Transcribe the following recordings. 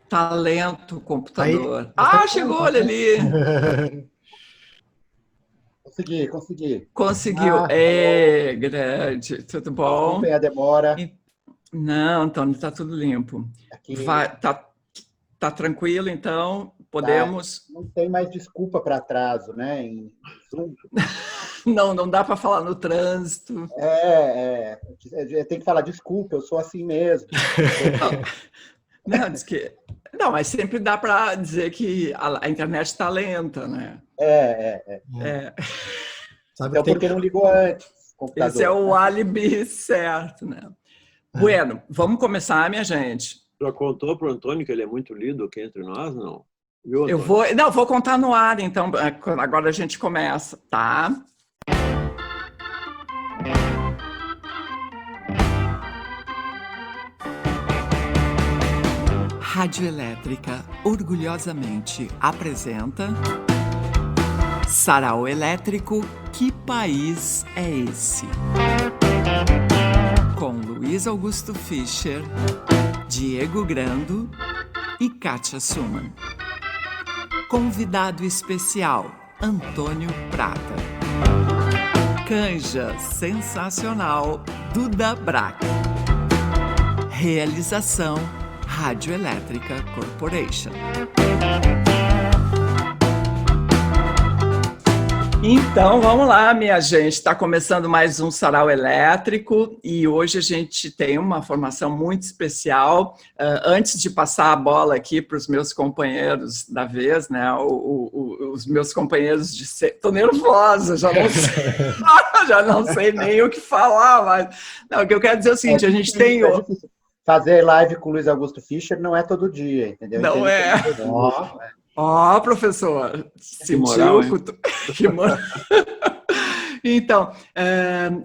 Tá lento o Aí, computador. mas tá Ah, bom, chegou, tá olha bom. ali. Consegui. Conseguiu. Ah, alô. É, grande. Tudo bom? Desculpem a demora. E- Não, Antônio, tá tudo limpo. Aqui Tá tranquilo, então tá, podemos. não tem mais desculpa para atraso, né? Em Zoom. Não, não dá para falar no trânsito. Tem que falar desculpa, eu sou assim mesmo. Não, não, diz que. Não, mas sempre dá para dizer que a internet está lenta, né? É, É, sabe que Então, tem. por que não ligou antes o esse é computador, o né? álibi certo, né? É. Bueno, vamos começar, minha gente. Já contou pro Antônio que ele é muito lido aqui entre nós, não? Viu, Eu Antônio? vou, não, vou contar no ar, então, agora a gente começa, tá? Rádio Elétrica orgulhosamente apresenta Sarau Elétrico, que país é esse? Com Luiz Augusto Fischer, Diego Grando e Kátia Suman. Convidado especial, Antônio Prata. Canja sensacional, Duda Braque. Realização, Rádio Elétrica Corporation. Então, vamos lá, minha gente. Está começando mais um Sarau Elétrico e hoje a gente tem uma formação muito especial. Antes de passar a bola aqui para os meus companheiros da vez, né? Os meus companheiros de... Estou nervosa, já não sei. Já não sei nem o que falar, mas... Não, o que eu quero dizer é o seguinte, a gente tem... É difícil. Fazer live com o Luiz Augusto Fischer não é todo dia, entendeu? Não é. Ó, professor, Que moral, sentiu? Que moral. Então,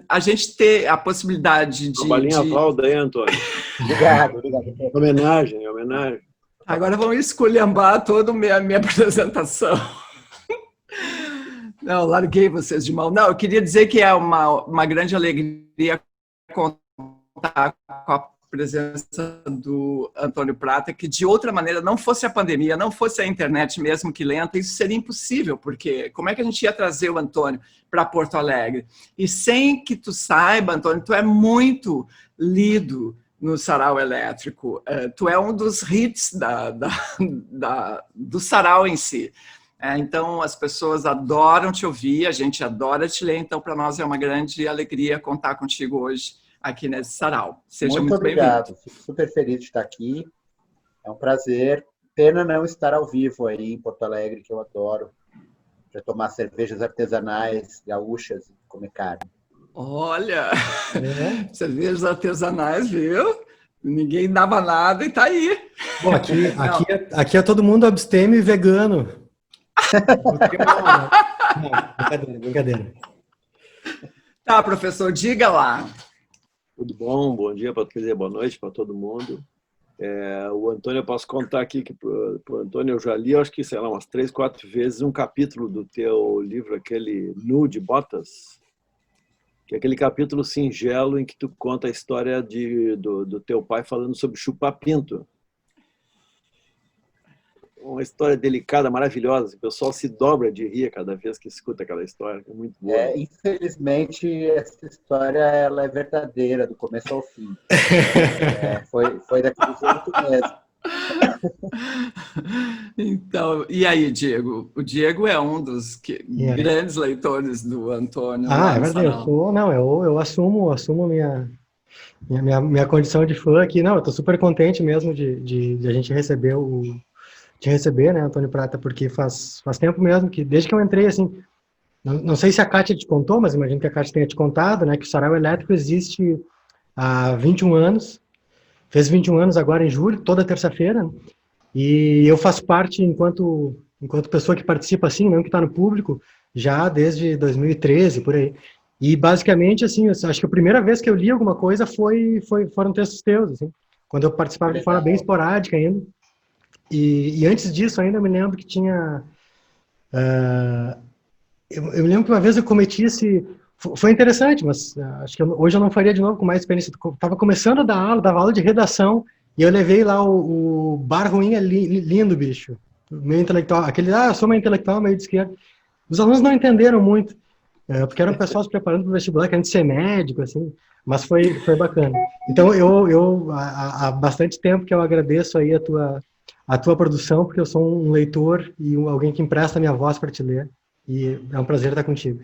a gente ter a possibilidade de... Uma balinha aplauda aí, Antônio. Obrigado. Homenagem. Agora vamos esculhambar toda a minha apresentação. Não, larguei vocês de mão. Não, eu queria dizer que é uma grande alegria contar com a presença do Antônio Prata, que de outra maneira, não fosse a pandemia, não fosse a internet mesmo que lenta, isso seria impossível, porque como é que a gente ia trazer o Antônio para Porto Alegre? E sem que tu saiba, Antônio, tu é muito lido no Sarau Elétrico, tu é um dos hits do Sarau em si. Então, as pessoas adoram te ouvir, a gente adora te ler, então para nós é uma grande alegria contar contigo hoje aqui nesse Sarau. Seja muito obrigado. bem-vindo. Fico super feliz de estar aqui. É um prazer. Pena não estar ao vivo aí em Porto Alegre, que eu adoro. Para tomar cervejas artesanais, gaúchas e comer carne. Olha, cervejas artesanais, viu? Ninguém dava nada e tá aí. Bom, aqui é todo mundo abstêmio e vegano. Não, brincadeira. Tá, professor, diga lá. Tudo bom? Bom dia, quer dizer, boa noite para todo mundo. O Antônio, eu posso contar aqui que pro Antônio eu já li, acho que, sei lá, umas 3, 4 vezes um capítulo do teu livro, aquele Nu de Botas, que é aquele capítulo singelo em que tu conta a história do teu pai falando sobre chupar pinto. Uma história delicada, maravilhosa. O pessoal se dobra de rir cada vez que escuta aquela história. É muito boa. Infelizmente, essa história ela é verdadeira, do começo ao fim. Foi daquele jeito mesmo. Então, e aí, Diego? O Diego é um dos grandes leitores do Antônio. É verdade. Eu assumo minha condição de fã aqui. Não, eu tô super contente mesmo de a gente te receber, né, Antônio Prata, porque faz tempo mesmo que, desde que eu entrei, assim, não sei se a Kátia te contou, mas imagino que a Kátia tenha te contado, né, que o Sarau Elétrico existe há 21 anos, fez 21 anos agora em julho, toda terça-feira, né, e eu faço parte, enquanto pessoa que participa, assim, não que está no público, já desde 2013, por aí. E, basicamente, assim, eu acho que a primeira vez que eu li alguma coisa foram textos teus, assim, quando eu participava de forma bem esporádica ainda. E antes disso, ainda me lembro que tinha... eu me lembro que uma vez eu cometi esse... Foi interessante, mas acho que hoje eu não faria de novo com mais experiência. Eu estava começando a dava aula de redação E eu levei lá o Bar Ruim é lindo, bicho. Meio intelectual. Aquele, eu sou meio intelectual, meio de esquerda. Os alunos não entenderam muito, porque era um pessoal se preparando para o vestibular, querendo ser médico, assim, mas foi bacana. Então, há bastante tempo que eu agradeço aí a tua produção, porque eu sou um leitor e alguém que empresta minha voz para te ler, e é um prazer estar contigo.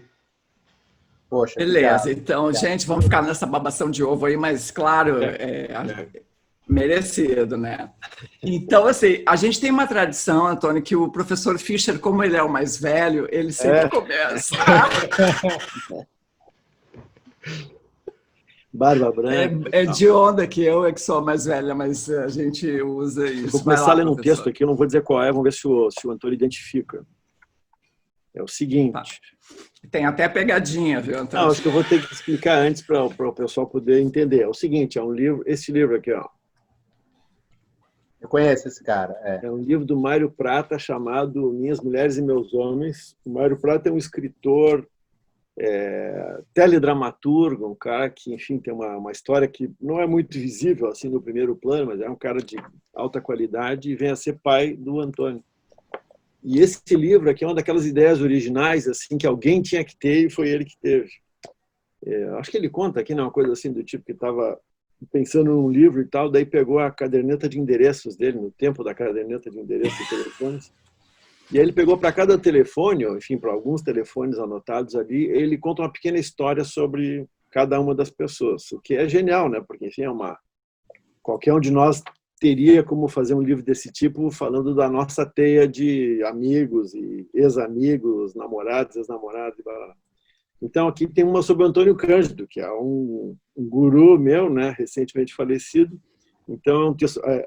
Poxa, Beleza, obrigado. então, gente, vamos ficar nessa babação de ovo aí, mas claro, merecido, né? Então, assim, a gente tem uma tradição, Antônio, que o professor Fischer, como ele é o mais velho, ele sempre começa. Barba branca. É de onda que eu é que sou a mais velha, mas a gente usa isso. Vou começar lendo um texto aqui, eu não vou dizer qual é, vamos ver se o Antônio identifica. É o seguinte. Tá. Tem até pegadinha, viu, Antônio? Não, acho que eu vou ter que explicar antes para o pessoal poder entender. É o seguinte, é um livro, esse livro aqui, ó. Eu conheço esse cara. É um livro do Mário Prata chamado Minhas Mulheres e Meus Homens. O Mário Prata é um escritor, teledramaturgo, um cara que, enfim, tem uma história que não é muito visível assim no primeiro plano, mas é um cara de alta qualidade e vem a ser pai do Antônio. E esse livro aqui é uma daquelas ideias originais assim que alguém tinha que ter e foi ele que teve. Acho que ele conta aqui, né, uma coisa assim do tipo que estava pensando num livro e tal, daí pegou a caderneta de endereços dele, no tempo da caderneta de endereços de telefones, e aí ele pegou para cada telefone, ou, enfim, para alguns telefones anotados ali, ele conta uma pequena história sobre cada uma das pessoas, o que é genial, né? Porque, enfim, qualquer um de nós teria como fazer um livro desse tipo falando da nossa teia de amigos e ex-amigos, namorados, ex-namorados, blá, blá. Então, aqui tem uma sobre o Antônio Cândido, que é um guru meu, né, recentemente falecido. Então,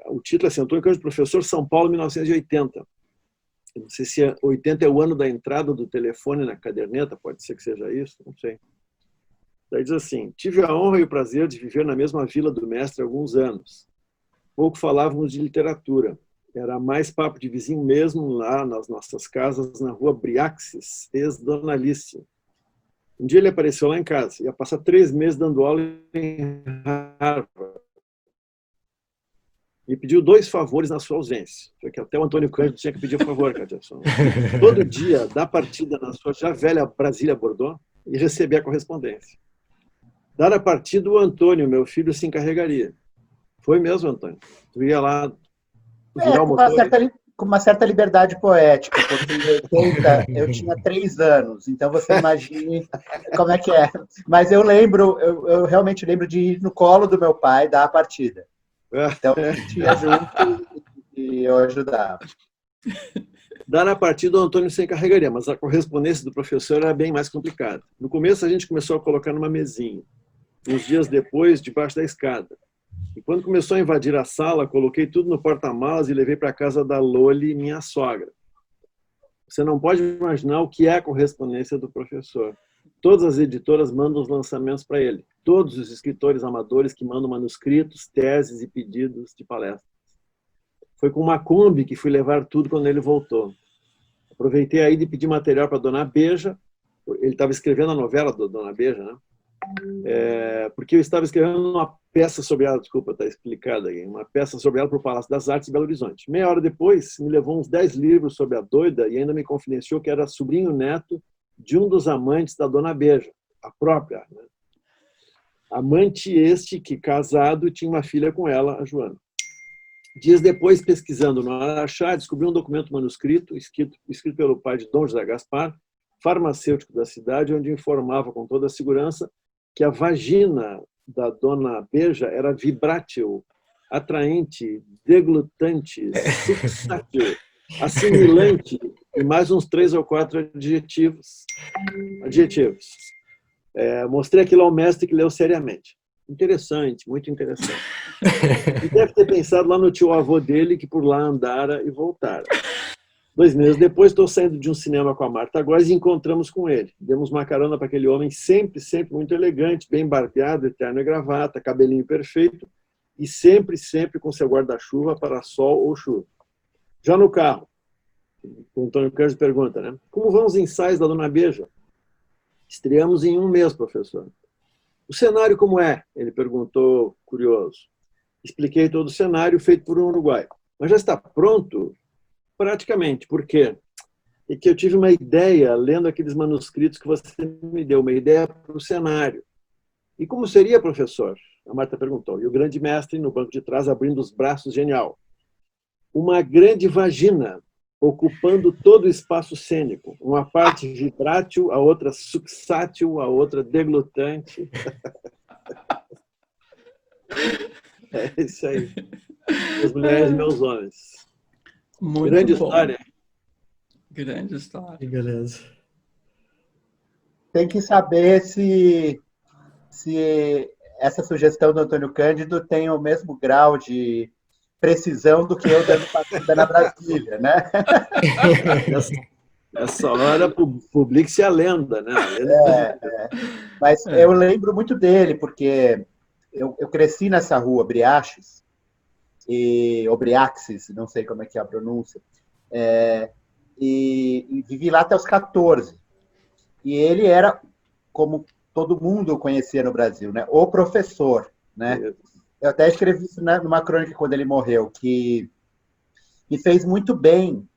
o título é assim, Antônio Cândido, professor, São Paulo, 1980. Eu não sei se 80 é o ano da entrada do telefone na caderneta, pode ser que seja isso, não sei. Daí diz assim, tive a honra e o prazer de viver na mesma vila do mestre há alguns anos. Pouco falávamos de literatura. Era mais papo de vizinho mesmo, lá nas nossas casas, na rua Briaxis, ex-Dona Alice. Um dia ele apareceu lá em casa, ia passar 3 meses dando aula em Harvard. E pediu 2 favores na sua ausência. Porque até o Antônio Cândido tinha que pedir um favor, Cátia. Todo dia, dar partida na sua já velha Brasília Bordeaux e receber a correspondência. Dar a partida, o Antônio, meu filho, se encarregaria. Foi mesmo, Antônio. Tu ia lá virar o motor. Com uma certa liberdade poética, porque em 80 eu tinha 3 anos, então você imagine como é que é. Mas eu realmente lembro de ir no colo do meu pai dar a partida. Então a gente ia junto e eu ajudava. Dar a partida, o Antônio se encarregaria, mas a correspondência do professor era bem mais complicada. No começo a gente começou a colocar numa mesinha, uns dias depois, debaixo da escada. E quando começou a invadir a sala, coloquei tudo no porta-malas e levei para casa da Loli, minha sogra. Você não pode imaginar o que é a correspondência do professor. Todas as editoras mandam os lançamentos para ele. Todos os escritores amadores que mandam manuscritos, teses e pedidos de palestras. Foi com uma Kombi que fui levar tudo quando ele voltou. Aproveitei aí de pedir material para a Dona Beija. Ele estava escrevendo a novela da Dona Beija, né? Porque eu estava escrevendo uma peça sobre ela, desculpa, está explicado aí, uma peça sobre ela para o Palácio das Artes de Belo Horizonte. Meia hora depois, me levou uns 10 livros sobre a doida e ainda me confidenciou que era sobrinho neto de um dos amantes da Dona Beija, a própria, né? Amante este que, casado, tinha uma filha com ela, a Joana. Dias depois, pesquisando no Araxá, descobri um documento manuscrito escrito pelo pai de Dom José Gaspar, farmacêutico da cidade, onde informava com toda a segurança que a vagina da Dona Beija era vibrátil, atraente, deglutante, suctátil, assimilante e mais uns 3 ou 4 adjetivos. Mostrei aquilo ao mestre que leu seriamente. Interessante, muito interessante. E deve ter pensado lá no tio-avô dele, que por lá andara e voltara. 2 meses depois, estou saindo de um cinema com a Marta Góes e encontramos com ele. Demos uma carona para aquele homem sempre muito elegante, bem barbeado, terno e gravata, cabelinho perfeito e sempre com seu guarda-chuva para sol ou chuva. Já no carro, o Antônio Cândido pergunta, né? Como vão os ensaios da Dona Beija? Estreamos em 1 mês, professor. O cenário como é? Ele perguntou, curioso. expliquei todo o cenário feito por um uruguaio. Mas já está pronto praticamente. Por quê? É que eu tive uma ideia lendo aqueles manuscritos que você me deu, uma ideia para o cenário. E como seria, professor? A Marta perguntou. E o grande mestre, no banco de trás, abrindo os braços, genial. Uma grande vagina, ocupando todo o espaço cênico. Uma parte vibrátil, a outra suxátil, a outra deglutante. É isso aí. As mulheres e meus homens. Muito Grande bom. história. Grande história. Que beleza. Tem que saber se essa sugestão do Antônio Cândido tem o mesmo grau de precisão do que eu dando partida na Brasília, né? Essa hora publique-se a lenda, né? Mas eu lembro muito dele, porque eu cresci nessa rua, Briaches, ou Briaxis, não sei como é que é a pronúncia, e vivi lá até os 14. E ele era, como todo mundo o conhecia no Brasil, né? O professor, né? Eu até escrevi isso numa crônica quando ele morreu, que me fez muito bem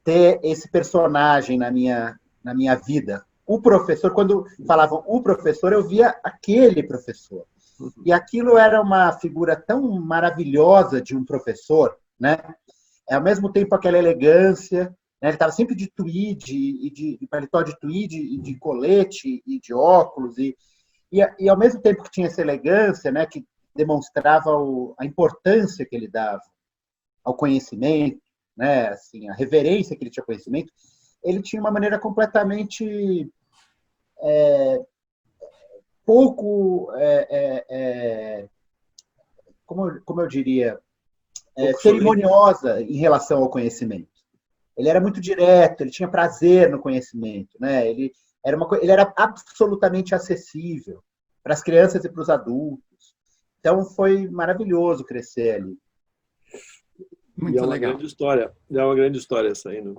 ter esse personagem na minha vida. O professor, quando falavam o professor, eu via aquele professor. E aquilo era uma figura tão maravilhosa de um professor, né? Ao mesmo tempo aquela elegância, né? Ele estava sempre de tweed, e de paletó de tweed, e de colete, e de óculos, e ao mesmo tempo que tinha essa elegância, né? Que demonstrava a importância que ele dava ao conhecimento, né? Assim, a reverência que ele tinha ao conhecimento, ele tinha uma maneira completamente pouco, como eu diria, cerimoniosa em relação ao conhecimento. Ele era muito direto, ele tinha prazer no conhecimento, né? Ele era absolutamente acessível para as crianças e para os adultos. Então, foi maravilhoso crescer ali. Muito é uma legal. Grande história. É uma grande história essa aí, né?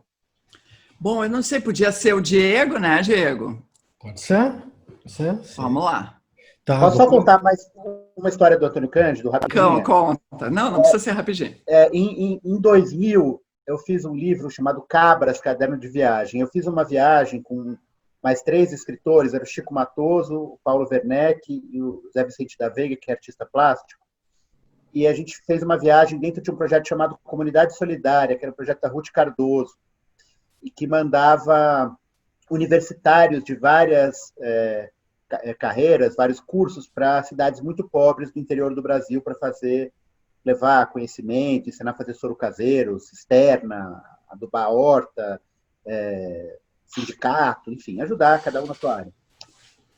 Bom, eu não sei, podia ser o Diego, né, Diego? Pode ser? Sim. Vamos lá. Tá, Posso só contar mais uma história do Antônio Cândido, rapidinho? Conta. Não precisa ser rapidinho. Em 2000, eu fiz um livro chamado Cabras, Caderno de Viagem. Eu fiz uma viagem com mais 3 escritores, era o Chico Matoso, o Paulo Werneck e o Zé Vicente da Veiga, que é artista plástico. E a gente fez uma viagem dentro de um projeto chamado Comunidade Solidária, que era um projeto da Ruth Cardoso, e que mandava universitários de várias carreiras, vários cursos para cidades muito pobres do interior do Brasil para levar conhecimento, ensinar a fazer soro caseiro, cisterna, adubar a horta, sindicato, enfim, ajudar cada um na sua área.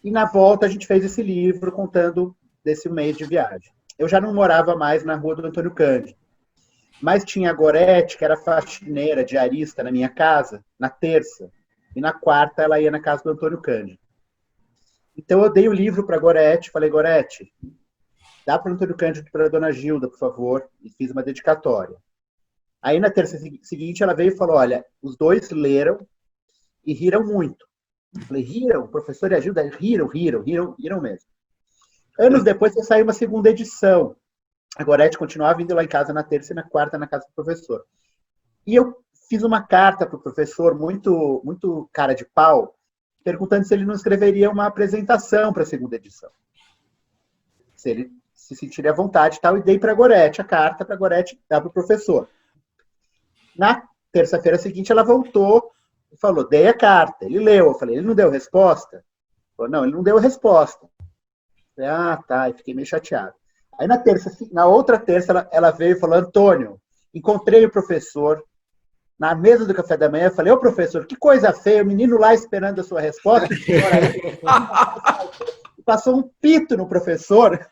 E na volta a gente fez esse livro contando desse mês de viagem. Eu já não morava mais na rua do Antônio Cândido, mas tinha a Gorete, que era faxineira, diarista na minha casa, na terça, e na quarta ela ia na casa do Antônio Cândido. Então eu dei o livro para a Gorete, falei, Gorete, dá para o Antônio Cândido para a dona Gilda, por favor, e fiz uma dedicatória. Aí na terça seguinte ela veio e falou, olha, os dois leram e riram muito. Eu falei, riram? O professor e a Gilda riram mesmo. Anos depois saiu uma segunda edição. A Gorete continuava vindo lá em casa na terça e na quarta na casa do professor. E eu fiz uma carta para o professor, muito, muito cara de pau, perguntando se ele não escreveria uma apresentação para a segunda edição. Se ele se sentiria à vontade e tal, e dei para a Gorete a carta, para a Gorete dar para o professor. Na terça-feira seguinte, ela voltou e falou, dei a carta. Ele leu, eu falei, ele não deu resposta? Ele falou, não, ele não deu resposta. Eu falei, tá, e fiquei meio chateado. Aí na outra terça, ela veio e falou, Antônio, encontrei o professor na mesa do café da manhã, eu falei, ô professor, que coisa feia, o menino lá esperando a sua resposta, passou um pito no professor,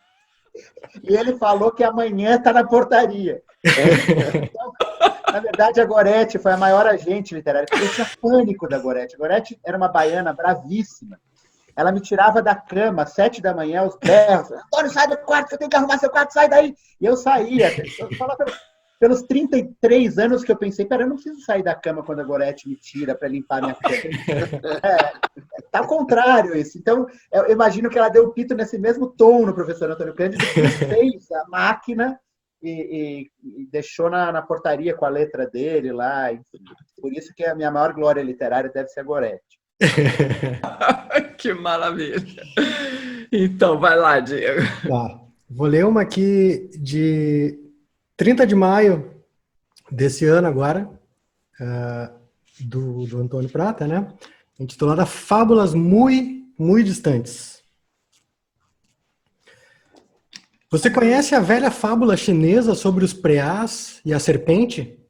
e ele falou que amanhã está na portaria. Então, na verdade, a Gorete foi a maior agente literária, porque eu tinha pânico da Gorete. A Gorete era uma baiana bravíssima. Ela me tirava da cama às 7 da manhã, aos berros. Antônio, sai do quarto, você tem que arrumar seu quarto, sai daí. E eu saía. Eu falava pelos 33 anos que eu pensei, pera, eu não preciso sair da cama quando a Gorete me tira para limpar minha cama. Tá ao contrário isso. Então, eu imagino que ela deu o pito nesse mesmo tom no professor Antônio Cândido, que fez a máquina e deixou na portaria com a letra dele lá. Enfim. Por isso que a minha maior glória literária deve ser a Goretti. Que maravilha. Então, vai lá, Diego. Tá. Vou ler uma aqui de 30 de maio desse ano agora, do Antônio Prata, né? Intitulada Fábulas Muito Distantes. Você conhece a velha fábula chinesa sobre os preás e a serpente?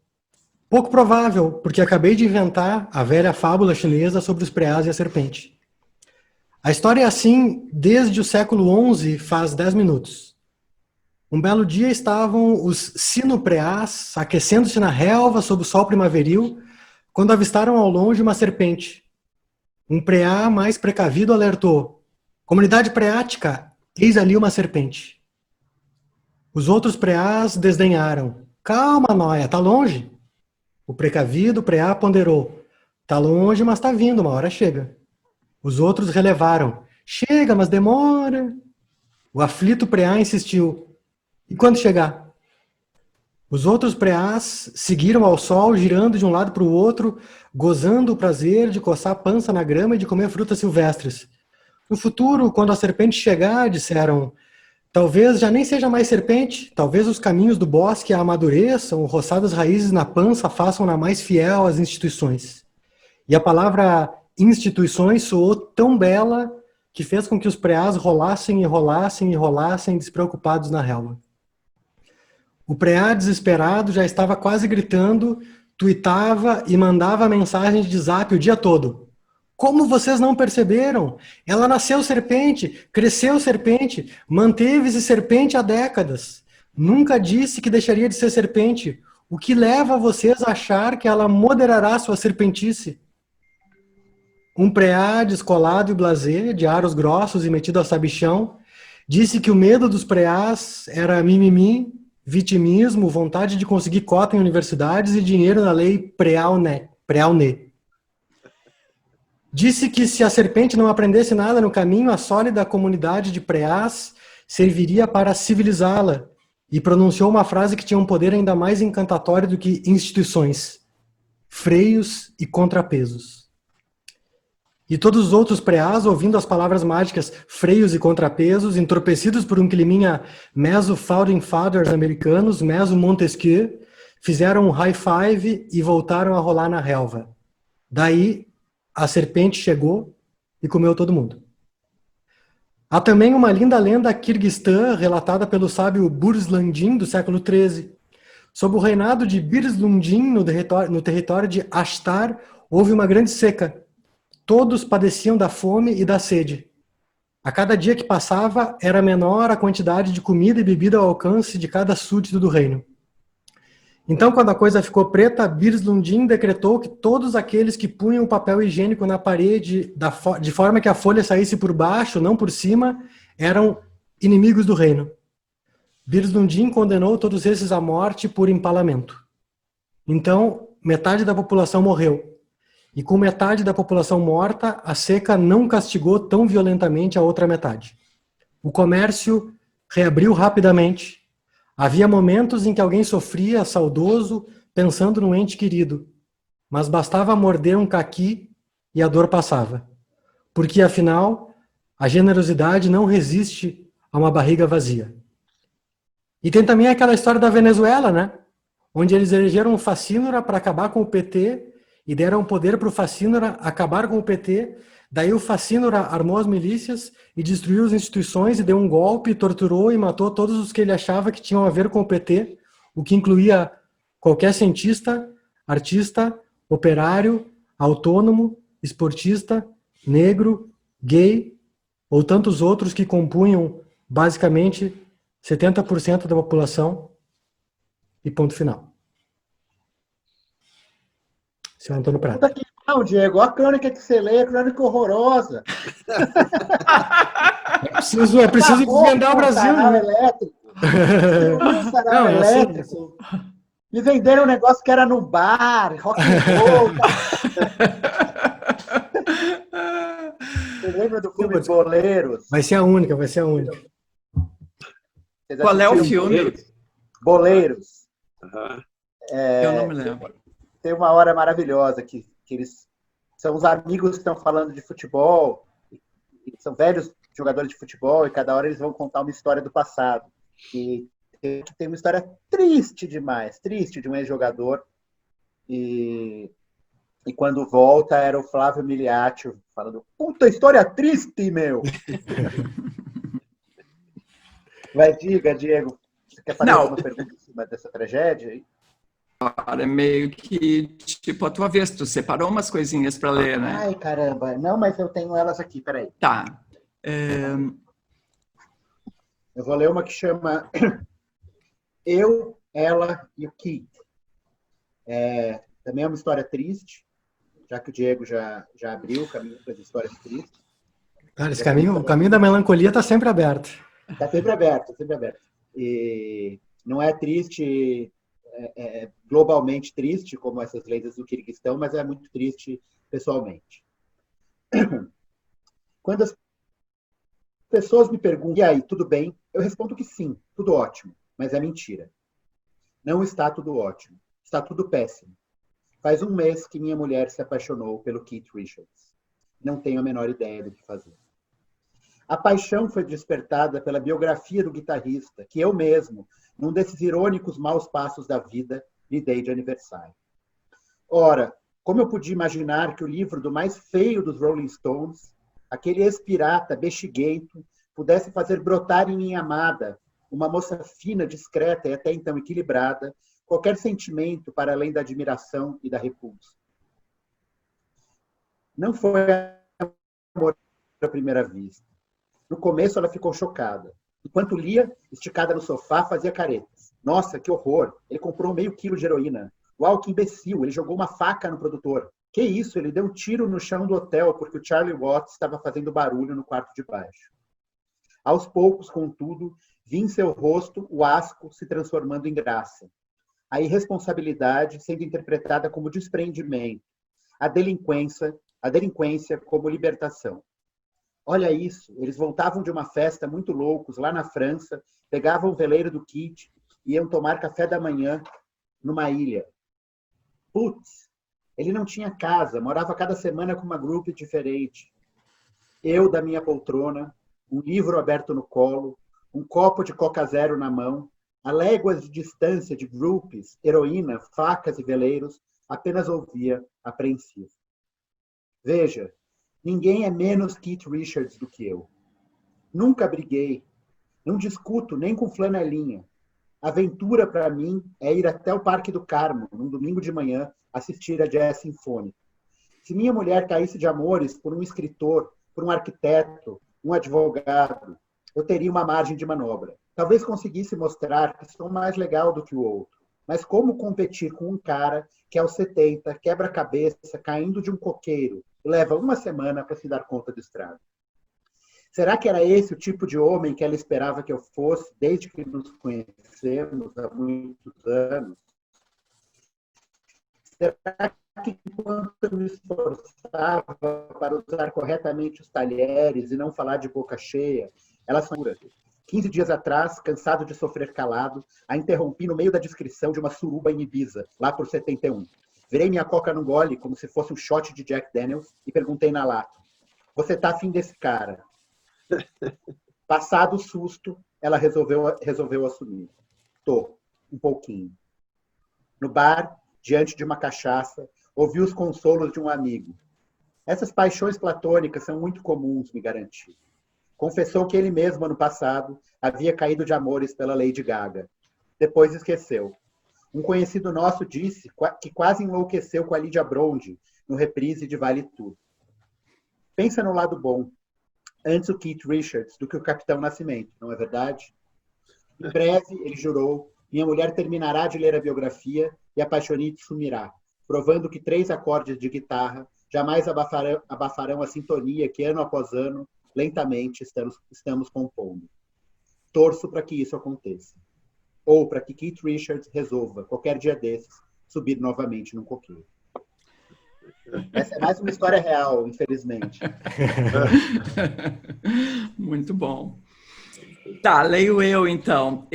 Pouco provável, porque acabei de inventar a velha fábula chinesa sobre os preás e a serpente. A história é assim desde o século XI, faz 10 minutos. Um belo dia estavam os sino-preás aquecendo-se na relva sob o sol primaveril, quando avistaram ao longe uma serpente. Um preá mais precavido alertou: comunidade preática, eis ali uma serpente. Os outros preás desdenharam: calma, nóia, tá longe. O precavido preá ponderou: tá longe, mas tá vindo, uma hora chega. Os outros relevaram: chega, mas demora. O aflito preá insistiu: e quando chegar? Os outros preás seguiram ao sol, girando de um lado para o outro, gozando o prazer de coçar a pança na grama e de comer frutas silvestres. No futuro, quando a serpente chegar, disseram, talvez já nem seja mais serpente, talvez os caminhos do bosque a amadureçam, roçadas raízes na pança façam-na mais fiel às instituições. E a palavra instituições soou tão bela que fez com que os preás rolassem e rolassem e rolassem despreocupados na relva. O preá, desesperado, já estava quase gritando, tuitava e mandava mensagens de zap o dia todo. Como vocês não perceberam? Ela nasceu serpente, cresceu serpente, manteve-se serpente há décadas. Nunca disse que deixaria de ser serpente. O que leva vocês a achar que ela moderará sua serpentice? Um preá descolado e blasé, de aros grossos e metido a sabichão, disse que o medo dos preás era mimimi, vitimismo, vontade de conseguir cota em universidades e dinheiro na lei Prealné. Disse que se a serpente não aprendesse nada no caminho, a sólida comunidade de preás serviria para civilizá-la, e pronunciou uma frase que tinha um poder ainda mais encantatório do que instituições: freios e contrapesos. E todos os outros preás, ouvindo as palavras mágicas freios e contrapesos, entorpecidos por um climinha meso-founding fathers americanos, meso-Montesquieu, fizeram um high five e voltaram a rolar na relva. Daí, a serpente chegou e comeu todo mundo. Há também uma linda lenda Kirguistã, relatada pelo sábio Burslundin, do século XIII. Sob o reinado de Burslundin, no território de Ashtar, houve uma grande seca. Todos padeciam da fome e da sede. A cada dia que passava, era menor a quantidade de comida e bebida ao alcance de cada súdito do reino. Então, quando a coisa ficou preta, Burslundin decretou que todos aqueles que punham o papel higiênico na parede de forma que a folha saísse por baixo, não por cima, eram inimigos do reino. Burslundin condenou todos esses à morte por empalamento. Então, metade da população morreu. E com metade da população morta, a seca não castigou tão violentamente a outra metade. O comércio reabriu rapidamente. Havia momentos em que alguém sofria, saudoso, pensando no ente querido. Mas bastava morder um caqui e a dor passava. Porque, afinal, a generosidade não resiste a uma barriga vazia. E tem também aquela história da Venezuela, né? Onde eles elegeram um Facínora para acabar com o PT e deram poder para o Facínora acabar com o PT. Daí o Facínora armou as milícias e destruiu as instituições e deu um golpe, torturou e matou todos os que ele achava que tinham a ver com o PT, o que incluía qualquer cientista, artista, operário, autônomo, esportista, negro, gay ou tantos outros que compunham basicamente 70% da população e ponto final. Seu Antônio Prata. Puta que não, Diego, a crônica que você lê é crônica horrorosa. É preciso desvendar o Brasil. Sarau Né? elétrico. Não, é assim. Elétrico. Me venderam um negócio que era no bar, rock and roll. Você lembra do filme Boleiros? Vai ser a única, vai ser a única. Qual é o filme? Boleiros. Aham. Eu não me lembro. Tem uma hora maravilhosa que eles são os amigos que estão falando de futebol, e são velhos jogadores de futebol, e cada hora eles vão contar uma história do passado. E tem uma história triste demais, triste de um ex-jogador. E quando volta era o Flávio Miliaccio falando: puta história triste, meu! Vai, diga, Diego. Você quer fazer alguma pergunta em cima dessa tragédia? Agora é meio que tipo a tua vez, tu separou umas coisinhas para ler, né? Ai, caramba. Não, mas eu tenho elas aqui, peraí. Tá. Eu vou ler uma que chama Eu, Ela e o Keith. Também é uma história triste, já que o Diego já abriu o caminho para as histórias tristes. Cara, o caminho da melancolia está sempre aberto. Está sempre aberto, sempre aberto. E não é triste, globalmente triste, como essas lendas do Quirguistão, mas é muito triste pessoalmente. Quando as pessoas me perguntam: e aí, tudo bem? Eu respondo que sim, tudo ótimo, mas é mentira. Não está tudo ótimo, está tudo péssimo. Faz um mês que minha mulher se apaixonou pelo Keith Richards. Não tenho a menor ideia do que fazer. A paixão foi despertada pela biografia do guitarrista, que eu mesmo, num desses irônicos maus passos da vida, lhe dei de aniversário. Ora, como eu podia imaginar que o livro do mais feio dos Rolling Stones, aquele ex-pirata bexiguento, pudesse fazer brotar em minha amada, uma moça fina, discreta e até então equilibrada, qualquer sentimento para além da admiração e da repulsa? Não foi amor à primeira vista. No começo ela ficou chocada. Enquanto lia, esticada no sofá, fazia caretas. Nossa, que horror! Ele comprou meio quilo de heroína. Uau, que imbecil! Ele jogou uma faca no produtor. Que isso? Ele deu um tiro no chão do hotel porque o Charlie Watts estava fazendo barulho no quarto de baixo. Aos poucos, contudo, vi em seu rosto o asco se transformando em graça. A irresponsabilidade sendo interpretada como desprendimento. A delinquência como libertação. Olha isso, eles voltavam de uma festa muito loucos lá na França, pegavam o veleiro do Keith e iam tomar café da manhã numa ilha. Putz, ele não tinha casa, morava cada semana com uma grupo diferente. Eu da minha poltrona, um livro aberto no colo, um copo de Coca Zero na mão, a léguas de distância de groupies, heroína, facas e veleiros, apenas ouvia, apreensivo. Veja, ninguém é menos Keith Richards do que eu. Nunca briguei. Não discuto nem com flanelinha. Aventura para mim é ir até o Parque do Carmo, num domingo de manhã, assistir a jazz sinfônico. Se minha mulher caísse de amores por um escritor, por um arquiteto, um advogado, eu teria uma margem de manobra. Talvez conseguisse mostrar que sou mais legal do que o outro. Mas como competir com um cara que aos 70 quebra a cabeça caindo de um coqueiro e leva uma semana para se dar conta do estrago? Será que era esse o tipo de homem que ela esperava que eu fosse desde que nos conhecemos há muitos anos? Será que enquanto eu me esforçava para usar corretamente os talheres e não falar de boca cheia, ela segura? 15 dias atrás, cansado de sofrer calado, a interrompi no meio da descrição de uma suruba em Ibiza, lá por 71. Virei minha coca no gole, como se fosse um shot de Jack Daniels, e perguntei na lata: você tá afim desse cara? Passado o susto, ela resolveu assumir. Tô, um pouquinho. No bar, diante de uma cachaça, ouvi os consolos de um amigo. Essas paixões platônicas são muito comuns, me garantiu. Confessou que ele mesmo, ano passado, havia caído de amores pela Lady Gaga. Depois esqueceu. Um conhecido nosso disse que quase enlouqueceu com a Lydia Bronde no reprise de Vale Tudo. Pensa no lado bom. Antes o Keith Richards do que o Capitão Nascimento, não é verdade? Em breve, ele jurou, minha mulher terminará de ler a biografia e a paixonite sumirá, provando que 3 acordes de guitarra jamais abafarão a sintonia que, ano após ano, lentamente estamos compondo. Torço para que isso aconteça. Ou para que Keith Richards resolva, qualquer dia desses, subir novamente num coqueiro. Essa é mais uma história real, infelizmente. Muito bom. Tá, leio eu então.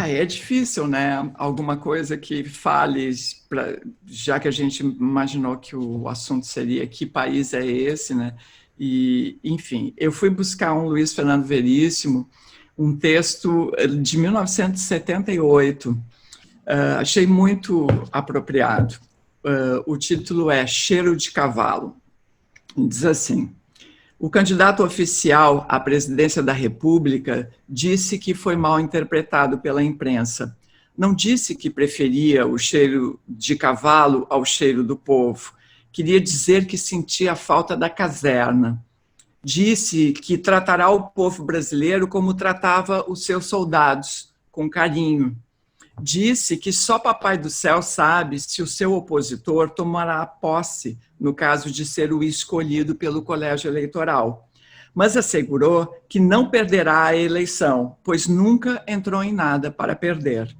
É difícil, né? Alguma coisa que fale, já que a gente imaginou que o assunto seria que país é esse, né? E, enfim, eu fui buscar um Luiz Fernando Veríssimo, um texto de 1978, achei muito apropriado. O título é Cheiro de Cavalo. Diz assim: o candidato oficial à presidência da República disse que foi mal interpretado pela imprensa. Não disse que preferia o cheiro de cavalo ao cheiro do povo. Queria dizer que sentia a falta da caserna. Disse que tratará o povo brasileiro como tratava os seus soldados, com carinho. Disse que só Papai do Céu sabe se o seu opositor tomará posse, no caso de ser o escolhido pelo colégio eleitoral. Mas assegurou que não perderá a eleição, pois nunca entrou em nada para perder.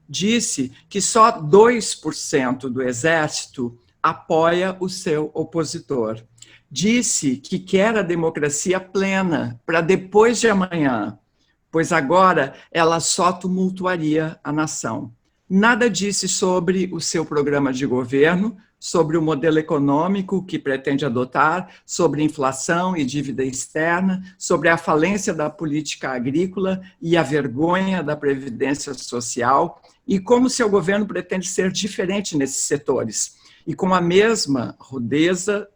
Disse que só 2% do exército apoia o seu opositor. Disse que quer a democracia plena para depois de amanhã, pois agora ela só tumultuaria a nação. Nada disse sobre o seu programa de governo, sobre o modelo econômico que pretende adotar, sobre inflação e dívida externa, sobre a falência da política agrícola e a vergonha da previdência social, e como seu governo pretende ser diferente nesses setores, e com a mesma rudeza,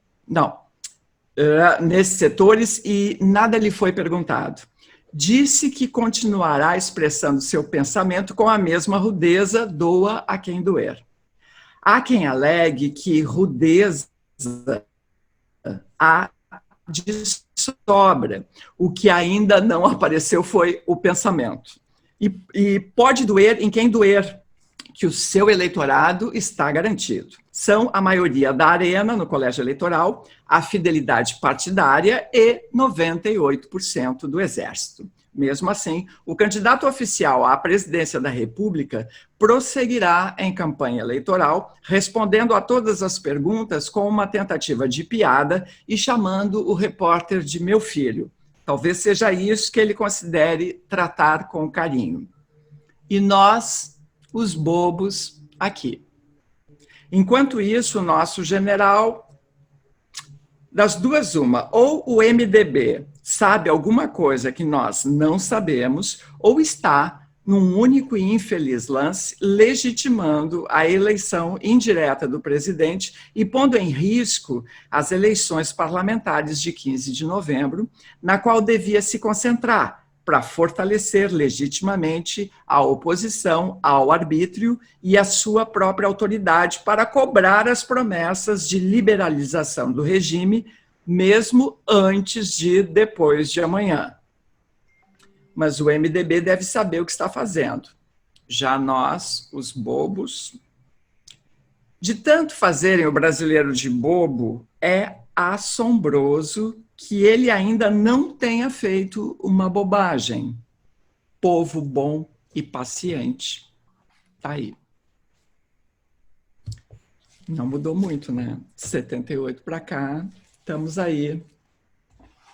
nesses setores, e nada lhe foi perguntado. Disse que continuará expressando seu pensamento com a mesma rudeza, doa a quem doer. Há quem alegue que rudeza há de sobra. O que ainda não apareceu foi o pensamento. E pode doer em quem doer, que o seu eleitorado está garantido. São a maioria da arena no colégio eleitoral, a fidelidade partidária e 98% do exército. Mesmo assim, o candidato oficial à presidência da República prosseguirá em campanha eleitoral, respondendo a todas as perguntas com uma tentativa de piada e chamando o repórter de meu filho. Talvez seja isso que ele considere tratar com carinho. E nós, os bobos, aqui. Enquanto isso, o nosso general, das duas uma, ou o MDB sabe alguma coisa que nós não sabemos, ou está, num único e infeliz lance, legitimando a eleição indireta do presidente e pondo em risco as eleições parlamentares de 15 de novembro, na qual devia se concentrar para fortalecer legitimamente a oposição ao arbítrio e a sua própria autoridade para cobrar as promessas de liberalização do regime, mesmo antes de depois de amanhã. Mas o MDB deve saber o que está fazendo. Já nós, os bobos, de tanto fazerem o brasileiro de bobo, é assombroso que ele ainda não tenha feito uma bobagem. Povo bom e paciente. Tá aí. Não mudou muito, né? 78 para cá, estamos aí,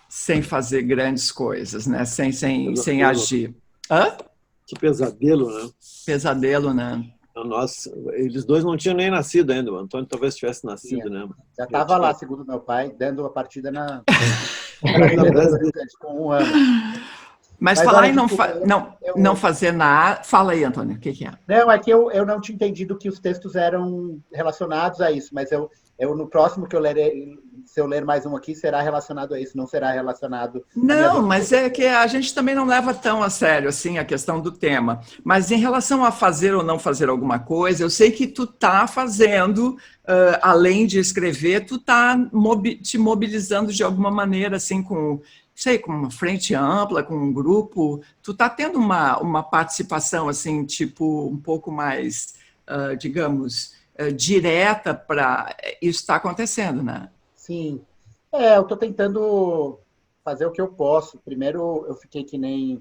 sem fazer grandes coisas, né? Sem agir. Hã? Que pesadelo, né? Pesadelo, né? Nossa, eles dois não tinham nem nascido ainda. O Antônio talvez tivesse nascido, né? Já estava lá, segundo meu pai, dando a partida na com 1 ano. Mas falar em não fazer nada... Fala aí, Antônio, o que é? Não, é que eu não tinha entendido que os textos eram relacionados a isso, mas eu no próximo que eu lerei, se eu ler mais um aqui, será relacionado a isso, não será relacionado... Não, mas é que a gente também não leva tão a sério assim a questão do tema. Mas em relação a fazer ou não fazer alguma coisa, eu sei que tu tá fazendo, além de escrever, tu tá te mobilizando de alguma maneira, assim, com uma frente ampla, com um grupo. Tu tá tendo uma participação, assim, tipo, um pouco mais, digamos, direta para isso está acontecendo, né? Sim. Eu estou tentando fazer o que eu posso. Primeiro, eu fiquei que nem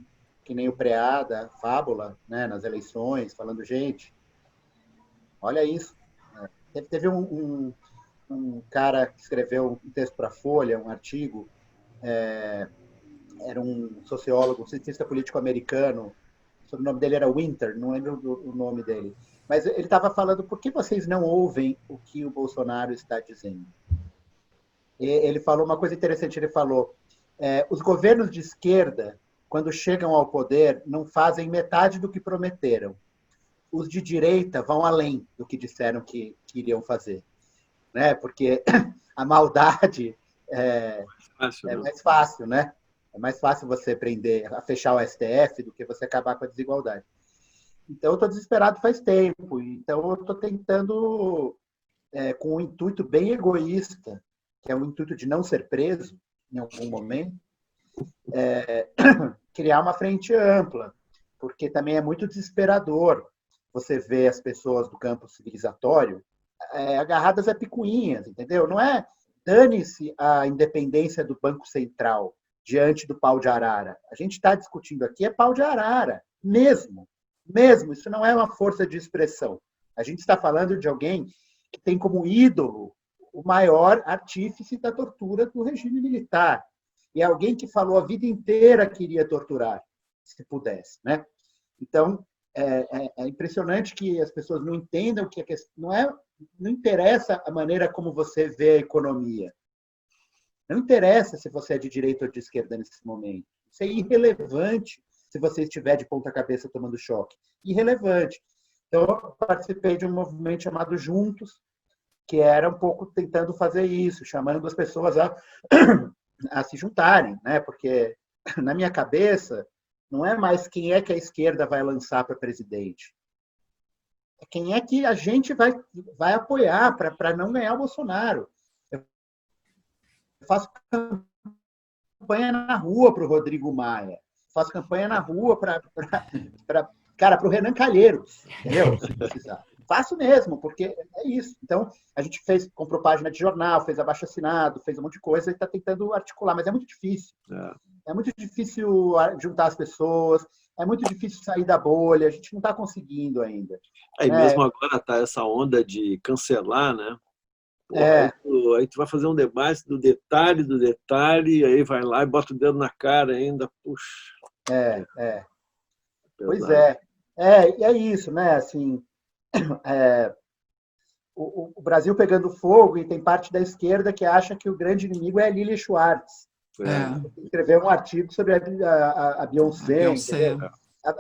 o Preada, Fábula, né, nas eleições, falando, gente, olha isso. Teve um cara que escreveu um texto para a Folha, um artigo, era um sociólogo, um cientista político americano, sobrenome dele era Winter, não lembro o nome dele. Mas ele estava falando, por que vocês não ouvem o que o Bolsonaro está dizendo? E ele falou uma coisa interessante, ele falou, os governos de esquerda, quando chegam ao poder, não fazem metade do que prometeram. Os de direita vão além do que disseram que iriam fazer. Né? Porque a maldade é mais fácil, né? É mais fácil você prender, fechar o STF do que você acabar com a desigualdade. Então, eu estou desesperado faz tempo. Então, eu estou tentando, com um intuito bem egoísta, que é o intuito de não ser preso em algum momento, criar uma frente ampla, porque também é muito desesperador você ver as pessoas do campo civilizatório agarradas a picuinhas, entendeu? Não é dane-se a independência do Banco Central diante do pau de arara. A gente está discutindo aqui pau de arara, mesmo. Isso não é uma força de expressão. A gente está falando de alguém que tem como ídolo o maior artífice da tortura do regime militar. E é alguém que falou a vida inteira que iria torturar, se pudesse. Né? Então, é impressionante que as pessoas não entendam que a questão não interessa a maneira como você vê a economia. Não interessa se você é de direita ou de esquerda nesse momento. Isso é irrelevante se você estiver de ponta cabeça tomando choque. Irrelevante. Então, eu participei de um movimento chamado Juntos, que era um pouco tentando fazer isso, chamando as pessoas a se juntarem, né? Porque na minha cabeça não é mais quem é que a esquerda vai lançar para presidente. É quem é que a gente vai apoiar para não ganhar o Bolsonaro. Eu faço campanha na rua para o Rodrigo Maia. Faço campanha na rua para o Renan Calheiros, entendeu? Se precisar. Faço mesmo, porque é isso. Então, a gente comprou página de jornal, fez abaixo-assinado, fez um monte de coisa e está tentando articular, mas é muito difícil. É muito difícil juntar as pessoas, é muito difícil sair da bolha, a gente não está conseguindo ainda. E mesmo agora está essa onda de cancelar, né? Porra, aí tu vai fazer um debate do detalhe, aí vai lá e bota o dedo na cara ainda, puxa. Pois é. E é isso, né? Assim, o Brasil pegando fogo e tem parte da esquerda que acha que o grande inimigo é a Lilia Schwartz. Escreveu um artigo sobre a Beyoncé.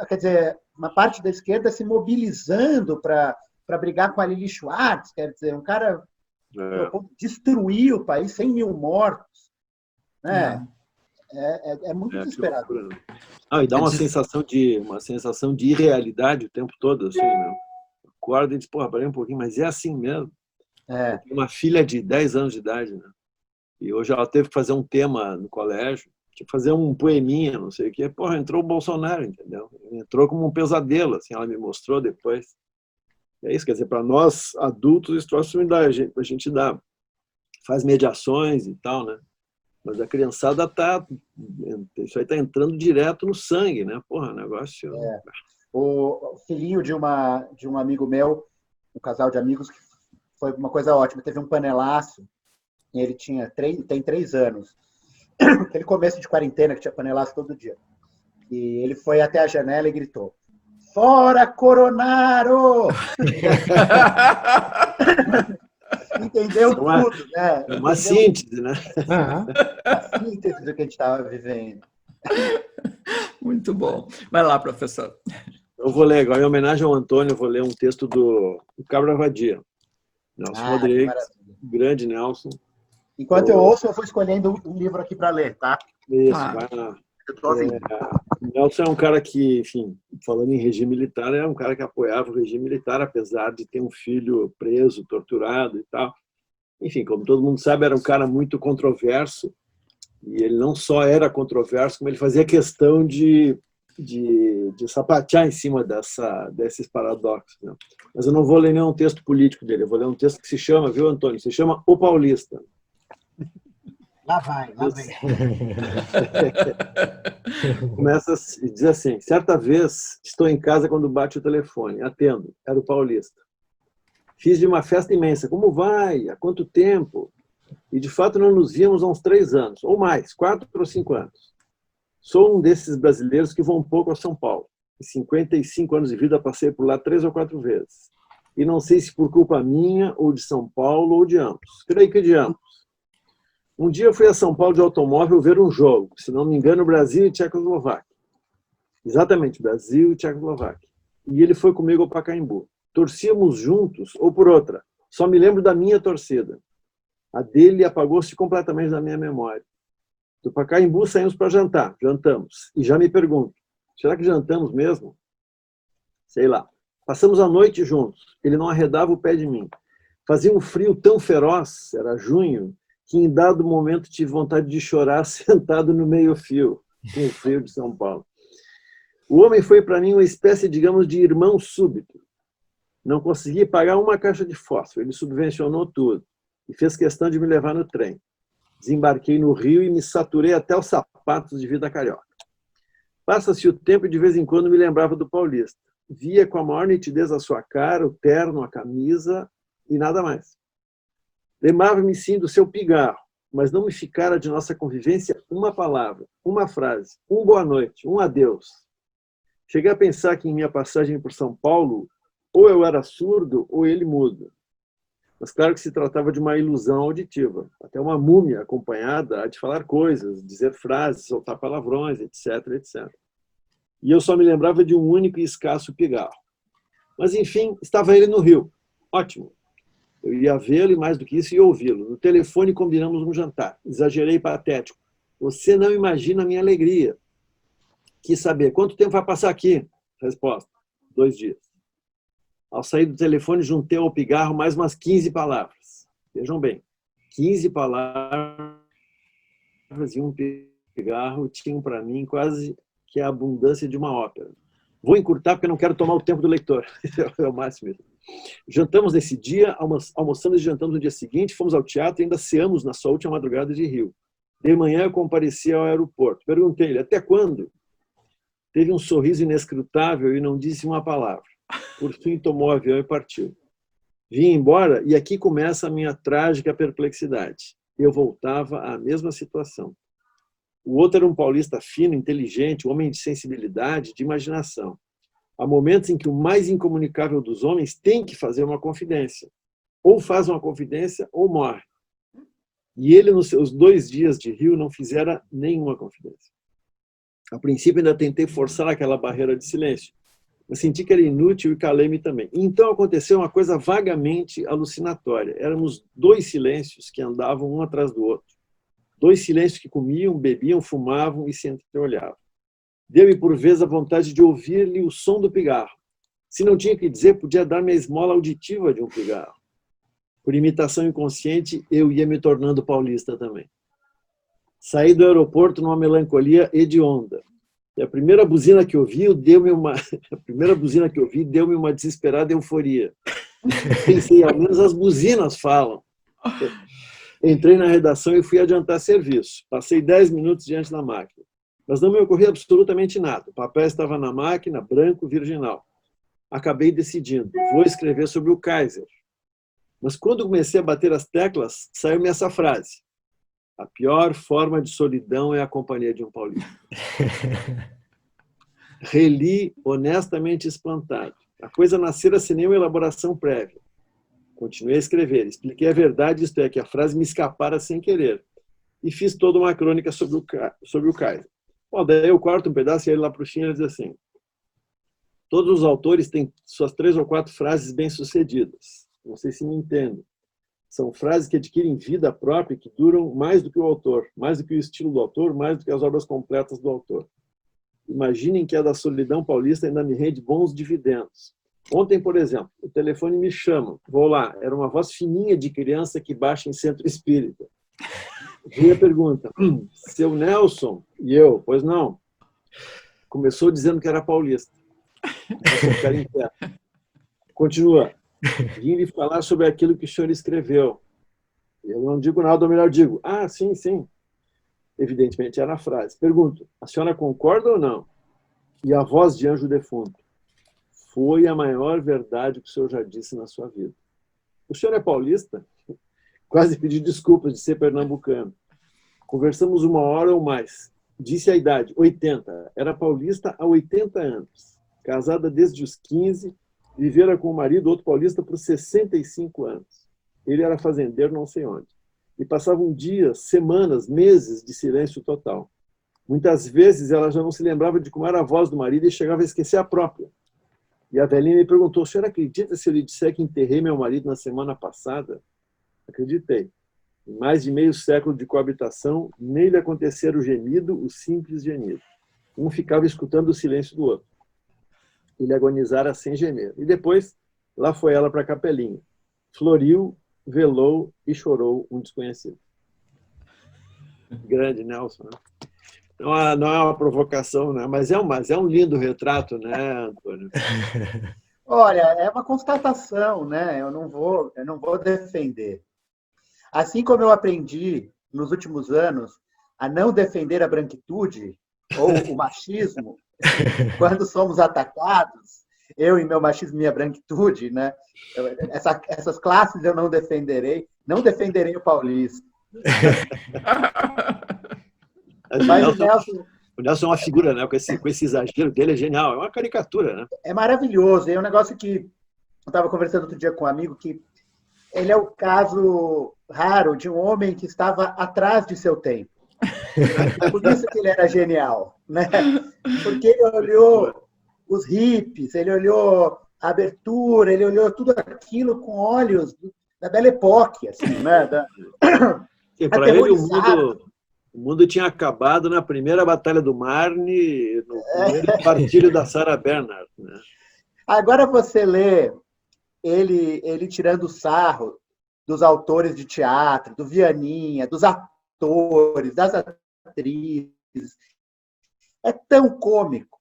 Quer dizer, uma parte da esquerda se mobilizando para brigar com a Lilia Schwartz. Quer dizer, um cara destruir o país, 100 mil mortos. Né? É muito desesperador. E dá uma sensação de irrealidade o tempo todo, assim, né? Acorda e diz, porra, parei um pouquinho, mas é assim mesmo. Eu tenho uma filha de 10 anos de idade, né? E hoje ela teve que fazer um tema no colégio, tinha que fazer um poeminha, não sei o quê. Porra, entrou o Bolsonaro, entendeu? Entrou como um pesadelo, assim, ela me mostrou depois. É isso, quer dizer, para nós adultos, isso troço a gente dá, faz mediações e tal, né? Mas a criançada isso aí está entrando direto no sangue, né? Porra, negócio... O filhinho de um amigo meu, um casal de amigos, que foi uma coisa ótima, teve um panelaço, e ele tem 3 anos. Aquele começo de quarentena que tinha panelaço todo dia. E ele foi até a janela e gritou: "Fora Coronaro!" Entendeu tudo, né? Uma síntese, né? A síntese do que a gente estava vivendo. Muito bom. Vai lá, professor. Eu vou ler agora, em homenagem ao Antônio, eu vou ler um texto do Cabra Vadia. Nelson Rodrigues, grande Nelson. Enquanto eu ouço, eu vou escolhendo um livro aqui para ler, tá? Isso, vai lá. Eu tô ouvindo. Nelson é um cara que, enfim, falando em regime militar, é um cara que apoiava o regime militar, apesar de ter um filho preso, torturado e tal. Enfim, como todo mundo sabe, era um cara muito controverso. E ele não só era controverso, como ele fazia questão de sapatear em cima desses paradoxos. Né? Mas eu não vou ler nenhum texto político dele, eu vou ler um texto que se chama, viu, Antônio? Se chama O Paulista. Lá vem. Começa e diz assim: certa vez estou em casa quando bate o telefone, atendo, era o Paulista. Fiz de uma festa imensa, como vai? Há quanto tempo? E de fato não nos víamos há uns 3 anos, ou mais, 4 ou 5 anos. Sou um desses brasileiros que vão pouco a São Paulo. Em 55 anos de vida, passei por lá 3 ou 4 vezes. E não sei se por culpa minha, ou de São Paulo, ou de ambos. Creio que de ambos. Um dia eu fui a São Paulo de automóvel ver um jogo, se não me engano, Brasil e Tchecoslováquia. Exatamente, Brasil e Tchecoslováquia. E ele foi comigo ao Pacaembu. Torcíamos juntos, ou por outra. Só me lembro da minha torcida. A dele apagou-se completamente da minha memória. Do Pacaembu saímos para jantar. Jantamos. E já me pergunto, será que jantamos mesmo? Sei lá. Passamos a noite juntos. Ele não arredava o pé de mim. Fazia um frio tão feroz, era junho, que em dado momento tive vontade de chorar sentado no meio-fio, com o frio de São Paulo. O homem foi para mim uma espécie, digamos, de irmão súbito. Não consegui pagar uma caixa de fósforo, ele subvencionou tudo e fez questão de me levar no trem. Desembarquei no Rio e me saturei até os sapatos de vida carioca. Passa-se o tempo e de vez em quando me lembrava do paulista. Via com a maior nitidez a sua cara, o terno, a camisa e nada mais. Lembrava-me sim do seu pigarro, mas não me ficara de nossa convivência uma palavra, uma frase, um boa noite, um adeus. Cheguei a pensar que em minha passagem por São Paulo, ou eu era surdo ou ele mudo. Mas claro que se tratava de uma ilusão auditiva. Até uma múmia acompanhada há de falar coisas, dizer frases, soltar palavrões, etc, etc. E eu só me lembrava de um único e escasso pigarro. Mas, enfim, estava ele no Rio. Ótimo. Eu ia vê-lo e, mais do que isso, ia ouvi-lo. No telefone combinamos um jantar. Exagerei patético. Você não imagina a minha alegria. Quis saber, quanto tempo vai passar aqui? Resposta, 2 dias. Ao sair do telefone, juntei ao pigarro mais umas 15 palavras. Vejam bem, 15 palavras e um pigarro tinham para mim quase que a abundância de uma ópera. Vou encurtar porque não quero tomar o tempo do leitor. É o máximo. Jantamos nesse dia, almoçamos e jantamos no dia seguinte, fomos ao teatro e ainda ceamos na sua última madrugada de Rio. De manhã eu compareci ao aeroporto. Perguntei-lhe, até quando? Teve um sorriso inescrutável e não disse uma palavra. Por fim, tomou o avião e partiu. Vim embora e aqui começa a minha trágica perplexidade. Eu voltava à mesma situação. O outro era um paulista fino, inteligente, um homem de sensibilidade, de imaginação. Há momentos em que o mais incomunicável dos homens tem que fazer uma confidência. Ou faz uma confidência ou morre. E ele, nos seus 2 dias de Rio, não fizera nenhuma confidência. A princípio, ainda tentei forçar aquela barreira de silêncio. Eu senti que era inútil e calei-me também. Então aconteceu uma coisa vagamente alucinatória. Éramos 2 silêncios que andavam um atrás do outro. 2 silêncios que comiam, bebiam, fumavam e se entreolhavam. Deu-me por vezes a vontade de ouvir-lhe o som do pigarro. Se não tinha que dizer, podia dar-me a esmola auditiva de um pigarro. Por imitação inconsciente, eu ia me tornando paulista também. Saí do aeroporto numa melancolia hedionda. E a primeira buzina que ouvi deu-me uma desesperada euforia. Pensei, ao menos as buzinas falam. Entrei na redação e fui adiantar serviço. Passei 10 minutos diante da máquina. Mas não me ocorreu absolutamente nada. O papel estava na máquina, branco, virginal. Acabei decidindo, vou escrever sobre o Kaiser. Mas quando comecei a bater as teclas, saiu-me essa frase. A pior forma de solidão é a companhia de um paulista. Reli honestamente espantado. A coisa nascera sem nenhuma elaboração prévia. Continuei a escrever. Expliquei a verdade, isto é, que a frase me escapara sem querer. E fiz toda uma crônica sobre o Kaiser. Bom, daí eu corto um pedaço e ele lá para o fim ele diz assim: todos os autores têm suas 3 ou 4 frases bem-sucedidas. Não sei se me entendem. São frases que adquirem vida própria, que duram mais do que o autor, mais do que o estilo do autor, mais do que as obras completas do autor. Imaginem que a da solidão paulista ainda me rende bons dividendos. Ontem, por exemplo, o telefone me chama. Vou lá. Era uma voz fininha de criança que baixa em centro espírita. Vi a pergunta. Seu Nelson? E eu? Pois não. Começou dizendo que era paulista. Continua. Vim lhe falar sobre aquilo que o senhor escreveu. Eu não digo nada, ou melhor digo, sim, sim. Evidentemente era a frase. Pergunto, a senhora concorda ou não? E a voz de anjo defunto. Foi a maior verdade que o senhor já disse na sua vida. O senhor é paulista? Quase pedi desculpas de ser pernambucano. Conversamos 1 hora ou mais. Disse a idade, 80. Era paulista há 80 anos. casada desde os 15, vivera com o marido, outro paulista, por 65 anos. Ele era fazendeiro não sei onde. E passavam dias, semanas, meses de silêncio total. Muitas vezes ela já não se lembrava de como era a voz do marido e chegava a esquecer a própria. E a velhinha me perguntou: o senhor acredita se eu lhe disser que enterrei meu marido na semana passada? Acreditei. Em mais de meio século de coabitação, nem lhe acontecera o gemido, o simples gemido. Um ficava escutando o silêncio do outro. Ele agonizara sem gemer. E depois, lá foi ela para a capelinha. Floriu, velou e chorou um desconhecido. Grande Nelson, né? Não é uma provocação, né? Mas é um lindo retrato, né, Antônio? Olha, é uma constatação, né? Eu não vou defender. Assim como eu aprendi nos últimos anos a não defender a branquitude ou o machismo quando somos atacados, eu e meu machismo e minha branquitude, né? Essas classes eu não defenderei o paulista. Mas o Nelson é uma figura, né? Com esse exagero dele, é genial. É uma caricatura, né? É maravilhoso. É um negócio que eu estava conversando outro dia com um amigo, que ele é o caso raro de um homem que estava atrás de seu tempo. Por isso que ele era genial, né? Porque ele olhou os hippies, ele olhou a abertura, ele olhou tudo aquilo com olhos da Belle Époque, assim, né? Para ele, o mundo tinha acabado na primeira Batalha do Marne, no primeiro partilho da Sarah Bernhardt, né? Agora você lê ele tirando sarro dos autores de teatro, do Vianinha, dos atores, das atrizes. É tão cômico.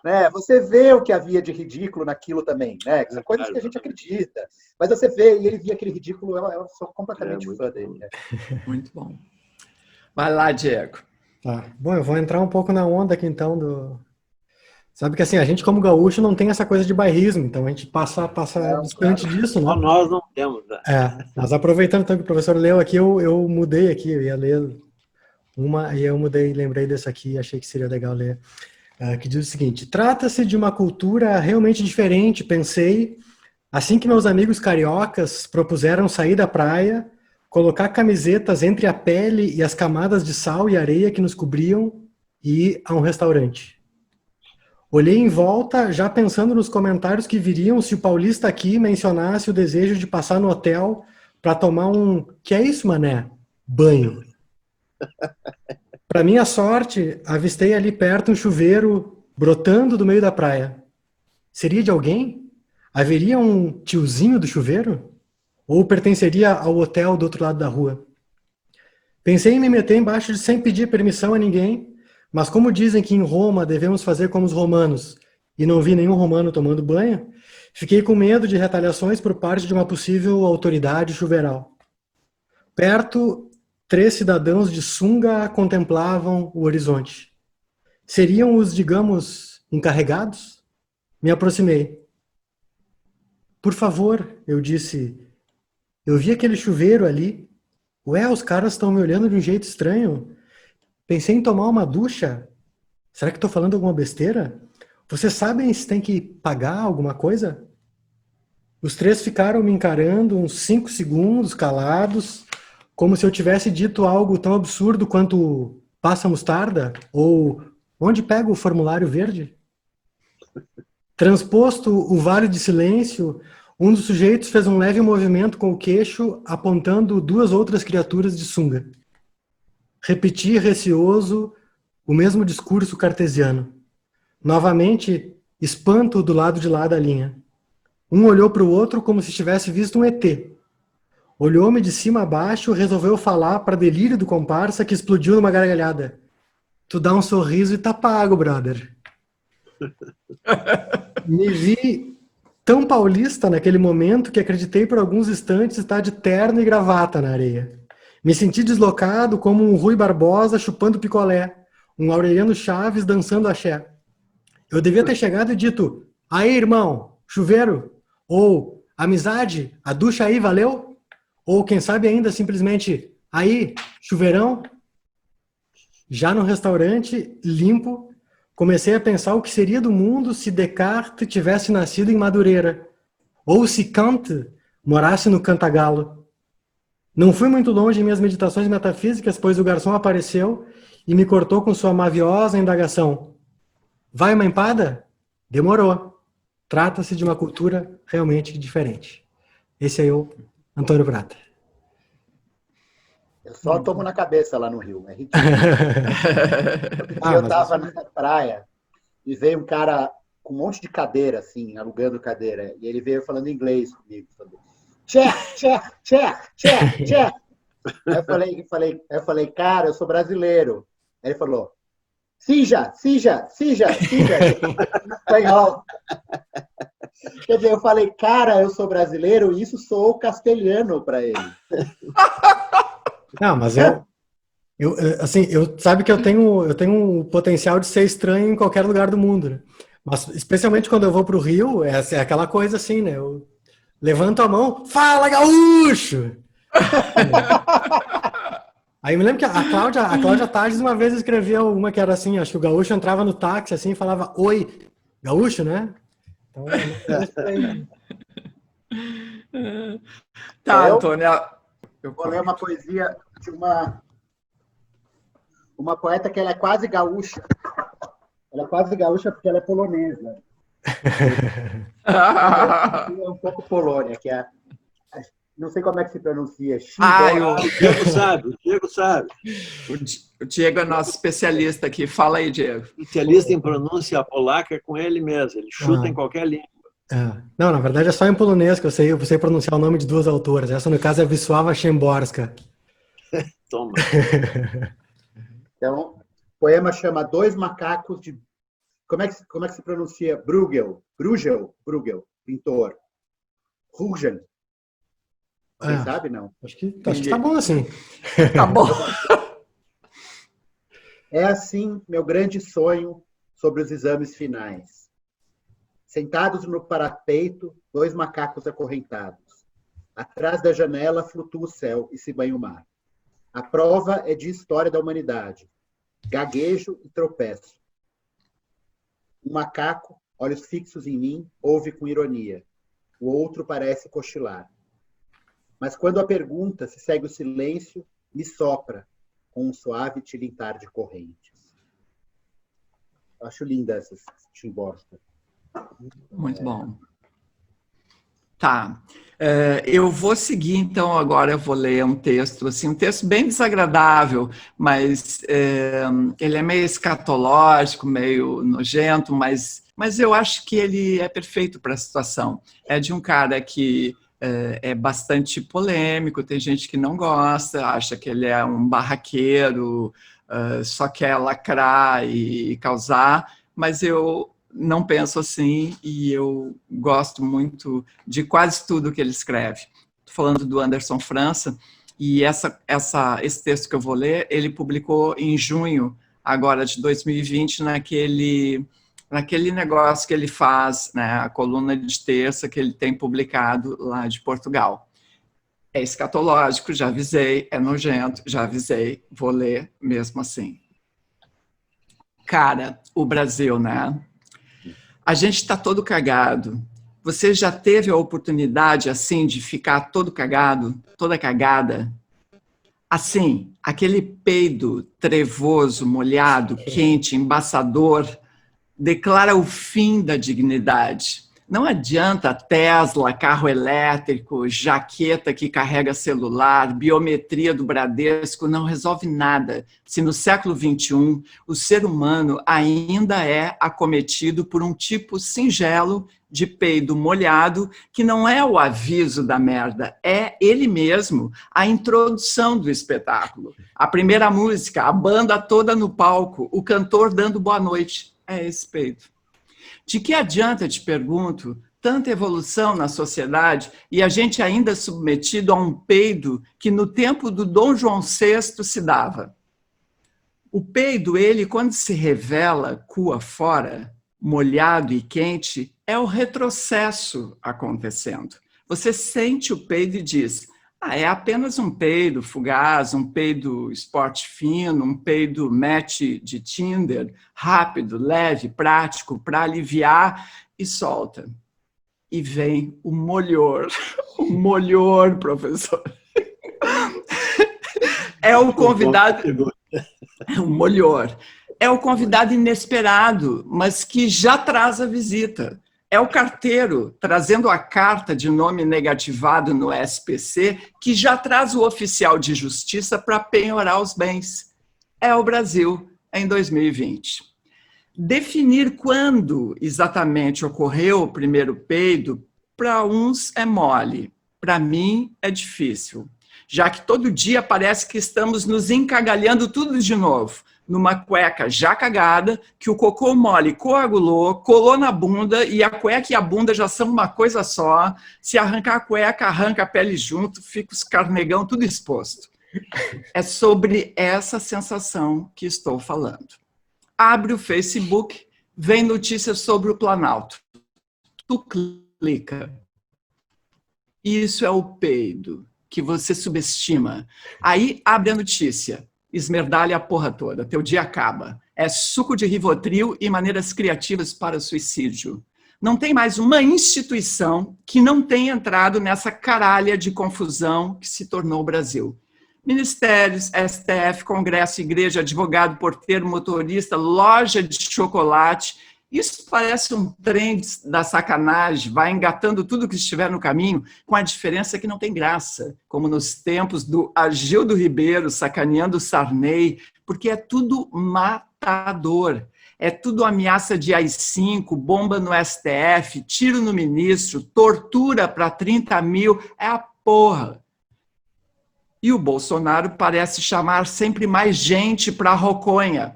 Né? Você vê o que havia de ridículo naquilo também, né? São coisas que a gente acredita. Mas você vê, e ele via aquele ridículo, eu sou completamente fã dele. Né? Muito bom. Vai lá, Diego. Tá. Bom, eu vou entrar um pouco na onda aqui, então, Sabe que assim, a gente como gaúcho não tem essa coisa de bairrismo, então a gente passa distante disso, né? Só nós não temos. Né? Mas aproveitando então que o professor leu aqui, eu mudei aqui, eu ia ler uma, e eu mudei, lembrei dessa aqui, achei que seria legal ler, que diz o seguinte: trata-se de uma cultura realmente diferente, pensei, assim que meus amigos cariocas propuseram sair da praia, colocar camisetas entre a pele e as camadas de sal e areia que nos cobriam e ir a um restaurante. Olhei em volta, já pensando nos comentários que viriam se o paulista aqui mencionasse o desejo de passar no hotel para tomar que é isso, mané? Banho. Para minha sorte, avistei ali perto um chuveiro brotando do meio da praia. Seria de alguém? Haveria um tiozinho do chuveiro? Ou pertenceria ao hotel do outro lado da rua? Pensei em me meter embaixo sem pedir permissão a ninguém, mas como dizem que em Roma devemos fazer como os romanos, e não vi nenhum romano tomando banho, fiquei com medo de retaliações por parte de uma possível autoridade chuveiral. Perto, 3 cidadãos de sunga contemplavam o horizonte. Seriam os, digamos, encarregados? Me aproximei. Por favor, eu disse, eu vi aquele chuveiro ali. Ué, os caras estão me olhando de um jeito estranho. Pensei em tomar uma ducha. Será que estou falando alguma besteira? Vocês sabem se tem que pagar alguma coisa? Os 3 ficaram me encarando uns 5 segundos, calados, como se eu tivesse dito algo tão absurdo quanto passa mostarda? Ou onde pega o formulário verde? Transposto o vale de silêncio, um dos sujeitos fez um leve movimento com o queixo, apontando 2 outras criaturas de sunga. Repeti receoso o mesmo discurso cartesiano. Novamente, espanto do lado de lá da linha. Um olhou para o outro como se tivesse visto um ET. Olhou-me de cima a baixo, resolveu falar para delírio do comparsa, que explodiu numa gargalhada. Tu dá um sorriso e tá pago, brother. Me vi tão paulista naquele momento que acreditei por alguns instantes estar de terno e gravata na areia. Me senti deslocado como um Rui Barbosa chupando picolé, um Aureliano Chaves dançando axé. Eu devia ter chegado e dito, aí, irmão, chuveiro? Ou, amizade, a ducha aí, valeu? Ou, quem sabe ainda, simplesmente, aí, chuveirão? Já no restaurante, limpo, comecei a pensar o que seria do mundo se Descartes tivesse nascido em Madureira, ou se Kant morasse no Cantagalo. Não fui muito longe em minhas meditações metafísicas, pois o garçom apareceu e me cortou com sua maviosa indagação. Vai uma empada? Demorou. Trata-se de uma cultura realmente diferente. Esse é o Antônio Prata. Eu só tomo na cabeça lá no Rio. É ridículo. Eu estava na praia e veio um cara com um monte de cadeira, assim, alugando cadeira. E ele veio falando inglês comigo. Tchê. Aí eu falei, cara, eu sou brasileiro. Aí ele falou, Sija. Espanhol. Quer dizer, eu falei, cara, eu sou brasileiro e isso soou castelhano para ele. Não, mas sabe que eu tenho o potencial de ser estranho em qualquer lugar do mundo, né? Mas especialmente quando eu vou para o Rio, é aquela coisa assim, né? Eu levanto a mão, fala, gaúcho! Aí eu me lembro que a Cláudia Tardes uma vez escreveu uma que era assim, acho que o gaúcho entrava no táxi assim e falava, oi, gaúcho, né? Então, tá, Antônio. Eu vou ler uma poesia de uma poeta que ela é quase gaúcha. Ela é quase gaúcha porque ela é polonesa. É um pouco Polônia, que é... Não sei como é que se pronuncia. O Diego sabe. O Diego é nosso especialista aqui. Fala aí, Diego. Especialista em pronúncia polaca é com ele mesmo. Ele chuta em qualquer língua. Não, na verdade é só em polonês que eu sei pronunciar o nome de duas autoras. Essa, no caso, é Wisława Szymborska. Toma. Então, o poema chama Dois Macacos de... Como é que se pronuncia? Bruegel, pintor. Rugen. Quem sabe, não? Acho que tá bom assim. Tá bom. É assim meu grande sonho sobre os exames finais. Sentados no parapeito, dois macacos acorrentados. Atrás da janela flutua o céu e se banha o mar. A prova é de história da humanidade. Gaguejo e tropeço. Um macaco, olhos fixos em mim, ouve com ironia. O outro parece cochilar. Mas quando a pergunta se segue o silêncio, me sopra com um suave tilintar de correntes. Eu acho linda essa Szymborska. Muito bom. Tá. Eu vou seguir, então, agora eu vou ler um texto, assim, um texto bem desagradável, mas ele é meio escatológico, meio nojento, mas eu acho que ele é perfeito para a situação. É de um cara que é bastante polêmico, tem gente que não gosta, acha que ele é um barraqueiro, só quer lacrar e causar, mas eu não penso assim e eu gosto muito de quase tudo que ele escreve. Estou falando do Anderson França e esse texto que eu vou ler, ele publicou em junho, agora de 2020, naquele negócio que ele faz, né, a coluna de terça que ele tem publicado lá de Portugal. É escatológico, já avisei, é nojento, já avisei, vou ler mesmo assim. Cara, o Brasil, né? A gente está todo cagado. Você já teve a oportunidade, assim, de ficar todo cagado, toda cagada? Assim, aquele peido trevoso, molhado, quente, embaçador, declara o fim da dignidade. Não adianta Tesla, carro elétrico, jaqueta que carrega celular, biometria do Bradesco, não resolve nada se no século XXI o ser humano ainda é acometido por um tipo singelo de peido molhado que não é o aviso da merda, é ele mesmo, a introdução do espetáculo. A primeira música, a banda toda no palco, o cantor dando boa noite. É esse peido. De que adianta, te pergunto, tanta evolução na sociedade e a gente ainda submetido a um peido que no tempo do Dom João VI se dava? O peido, ele, quando se revela cua fora, molhado e quente, é o retrocesso acontecendo. Você sente o peido e diz, É apenas um peido fugaz, um peido esporte fino, um peido match de Tinder, rápido, leve, prático, para aliviar e solta. E vem o molhor, o molhor, professor. É o convidado... O molhor. É o convidado inesperado, mas que já traz a visita. É o carteiro trazendo a carta de nome negativado no SPC, que já traz o oficial de justiça para penhorar os bens. É o Brasil em 2020. Definir quando exatamente ocorreu o primeiro peido, para uns é mole, para mim é difícil, já que todo dia parece que estamos nos encagalhando tudo de novo, numa cueca já cagada, que o cocô mole coagulou, colou na bunda, e a cueca e a bunda já são uma coisa só. Se arrancar a cueca, arranca a pele junto, fica os carnegão tudo exposto. É sobre essa sensação que estou falando. Abre o Facebook, vem notícias sobre o Planalto. Tu clica. Isso é o peido que você subestima. Aí abre a notícia. Esmerdalha a porra toda, teu dia acaba. É suco de Rivotril e maneiras criativas para o suicídio. Não tem mais uma instituição que não tenha entrado nessa caralha de confusão que se tornou o Brasil. Ministérios, STF, Congresso, Igreja, advogado, porteiro, motorista, loja de chocolate. Isso parece um trem da sacanagem, vai engatando tudo que estiver no caminho, com a diferença que não tem graça, como nos tempos do Agildo Ribeiro sacaneando o Sarney, porque é tudo matador, é tudo ameaça de AI-5, bomba no STF, tiro no ministro, tortura para 30 mil, é a porra. E o Bolsonaro parece chamar sempre mais gente para a roconha.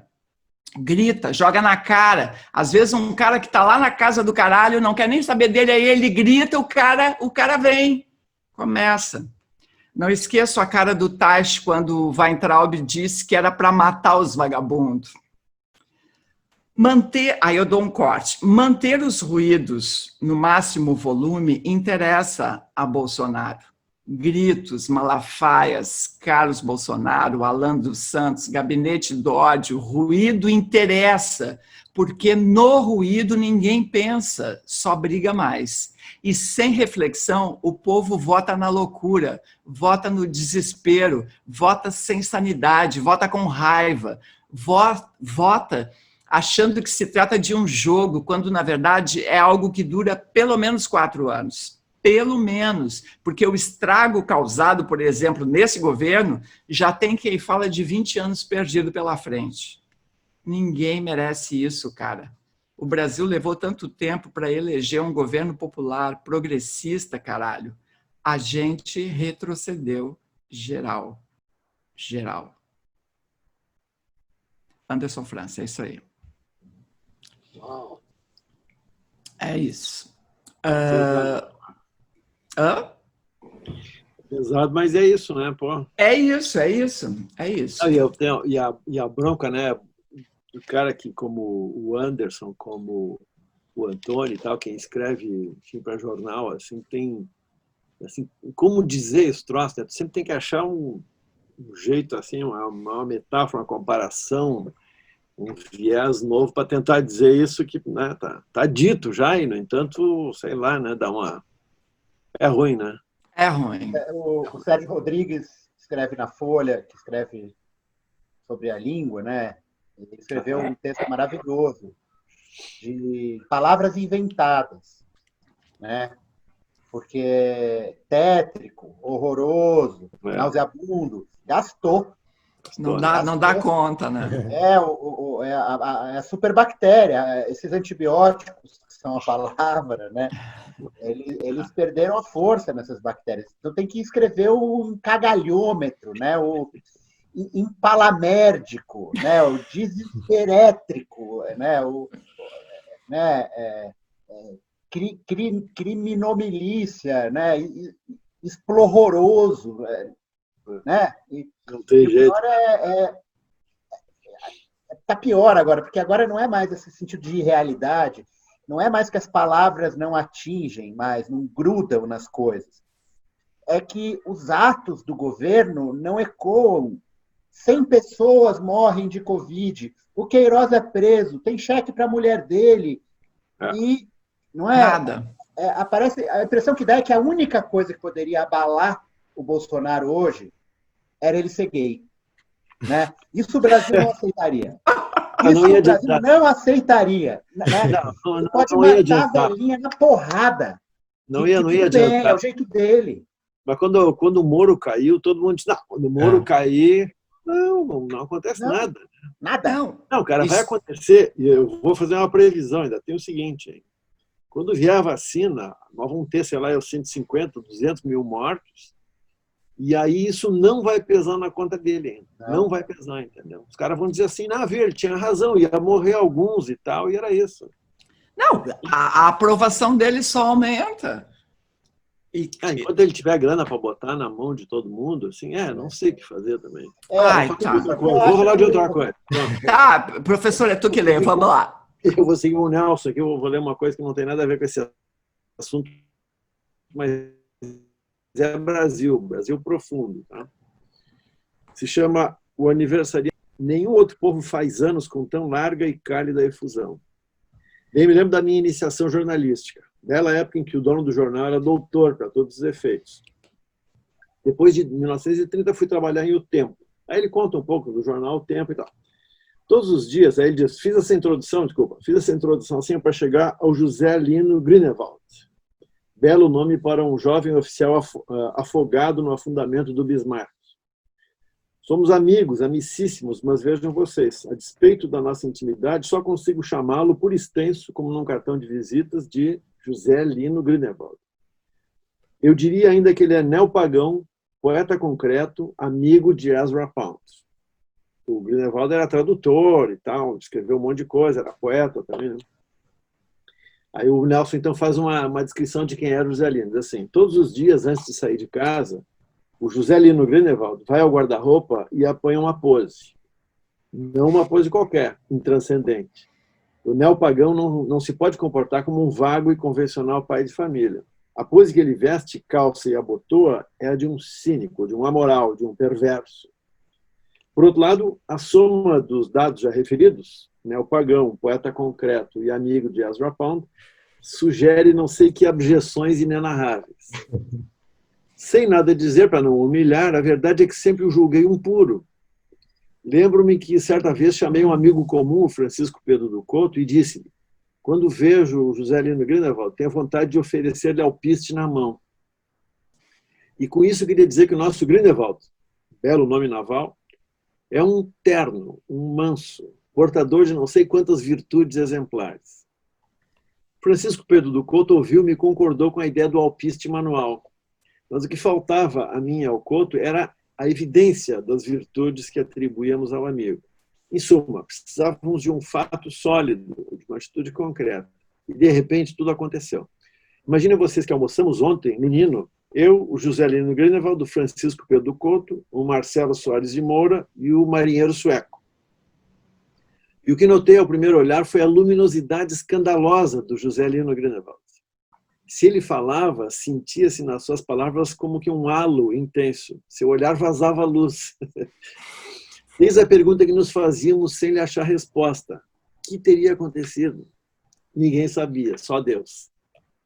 Grita, joga na cara. Às vezes um cara que está lá na casa do caralho não quer nem saber dele, aí ele grita, o cara vem. Começa. Não esqueço a cara do Taish quando o Weintraub disse que era para matar os vagabundos. Aí eu dou um corte. Manter os ruídos no máximo volume interessa a Bolsonaro. Gritos, malafaias, Carlos Bolsonaro, Alan dos Santos, gabinete do ódio, ruído interessa, porque no ruído ninguém pensa, só briga mais. E sem reflexão, o povo vota na loucura, vota no desespero, vota sem sanidade, vota com raiva, vota achando que se trata de um jogo, quando na verdade é algo que dura pelo menos 4 anos. Pelo menos, porque o estrago causado, por exemplo, nesse governo, já tem quem fala de 20 anos perdido pela frente. Ninguém merece isso, cara. O Brasil levou tanto tempo para eleger um governo popular, progressista, caralho. A gente retrocedeu geral. Geral. Anderson França, é isso aí. Uau. É isso. Pesado, mas é isso, né, pô? É isso. E a bronca, né, do cara que, como o Anderson, como o Antônio e tal, quem escreve para jornal, assim, tem, assim, como dizer esse troço, né? Tu sempre tem que achar um jeito, assim, uma metáfora, uma comparação, um viés novo para tentar dizer isso que, né, tá dito já, e, no entanto, sei lá, né, é ruim, né? É ruim. O Sérgio Rodrigues escreve na Folha, que escreve sobre a língua, né? Ele escreveu um texto maravilhoso de palavras inventadas, né? Porque tétrico, horroroso, nauseabundo, gastou. Não dá conta, né? A superbactéria, esses antibióticos, que são a palavra, né? Eles perderam a força nessas bactérias. Então tem que escrever o cagalhômetro, né? O empalamérdico, né? O desesperétrico, né? Criminomilícia, né? Explorroroso, né? Não tem jeito. Tá pior agora, porque agora não é mais esse sentido de realidade, não é mais que as palavras não atingem mais, não grudam nas coisas. é que os atos do governo não ecoam. 100 pessoas morrem de Covid, o Queiroz é preso, tem cheque para a mulher dele, e não é? Nada. Aparece, a impressão que dá é que a única coisa que poderia abalar o Bolsonaro hoje era ele ser gay. Né? Isso o Brasil não aceitaria. Isso o Brasil não aceitaria. Né? Não pode matar a velhinha na porrada. Não ia adiantar. Bem, é o jeito dele. Mas quando o Moro caiu, todo mundo disse, não, quando o Moro cair, não acontece nada. Nada. Não, cara, vai acontecer, e eu vou fazer uma previsão, ainda tem o seguinte, hein? Quando vier a vacina, nós vamos ter, sei lá, 150, 200 mil mortos, e aí isso não vai pesar na conta dele ainda. Não vai pesar, entendeu? Os caras vão dizer assim, ele tinha razão, ia morrer alguns e tal, e era isso. Não, a aprovação dele só aumenta. Enquanto ele tiver grana para botar na mão de todo mundo, assim, não sei o que fazer também. Vou falar de outra coisa. Professor, é tu que lê, vamos lá. Eu vou seguir o Nelson aqui, eu vou ler uma coisa que não tem nada a ver com esse assunto, mas é Brasil profundo. Tá? Se chama o aniversário. Nenhum outro povo faz anos com tão larga e cálida efusão. Bem, me lembro da minha iniciação jornalística, bela época em que o dono do jornal era doutor, para todos os efeitos. Depois de 1930, fui trabalhar em O Tempo. Aí ele conta um pouco do jornal O Tempo e tal. Todos os dias, aí ele diz, fiz essa introdução assim para chegar ao José Lino Grünewald. Belo nome para um jovem oficial afogado no afundamento do Bismarck. Somos amigos, amicíssimos, mas vejam vocês, a despeito da nossa intimidade, só consigo chamá-lo por extenso, como num cartão de visitas, de José Lino Grünewald. Eu diria ainda que ele é neopagão, poeta concreto, amigo de Ezra Pound. O Grünewald era tradutor e tal, escreveu um monte de coisa, era poeta também. Né? Aí o Nelson, então, faz uma descrição de quem era o José Lino. Diz assim, todos os dias, antes de sair de casa, o José Lino Grünewald vai ao guarda-roupa e apanha uma pose. Não uma pose qualquer, intranscendente. O neopagão não se pode comportar como um vago e convencional pai de família. A pose que ele veste, calça e abotoa, é a de um cínico, de um amoral, de um perverso. Por outro lado, a soma dos dados já referidos, neopagão, poeta concreto e amigo de Ezra Pound, sugere não sei que abjeções inenarráveis. Sem nada dizer para não humilhar, a verdade é que sempre o julguei um puro. Lembro-me que certa vez chamei um amigo comum, o Francisco Pedro do Couto, e disse-lhe, quando vejo o José Lino Grünewald, tenho vontade de oferecer-lhe alpiste na mão. E com isso queria dizer que o nosso Grünewald, belo nome naval, é um terno, um manso, portador de não sei quantas virtudes exemplares. Francisco Pedro do Couto ouviu-me e concordou com a ideia do alpiste manual. Mas o que faltava a mim e ao Couto era a evidência das virtudes que atribuíamos ao amigo. Em suma, precisávamos de um fato sólido, de uma atitude concreta. E, de repente, tudo aconteceu. Imaginem vocês que almoçamos ontem, no Nino, eu, o José Lino Grünewald, o Francisco Pedro do Couto, o Marcelo Soares de Moura e o marinheiro sueco. E o que notei ao primeiro olhar foi a luminosidade escandalosa do José Lino Grünewald. Se ele falava, sentia-se nas suas palavras como que um halo intenso. Seu olhar vazava luz. Eis a pergunta que nos fazíamos sem lhe achar resposta. O que teria acontecido? Ninguém sabia, só Deus.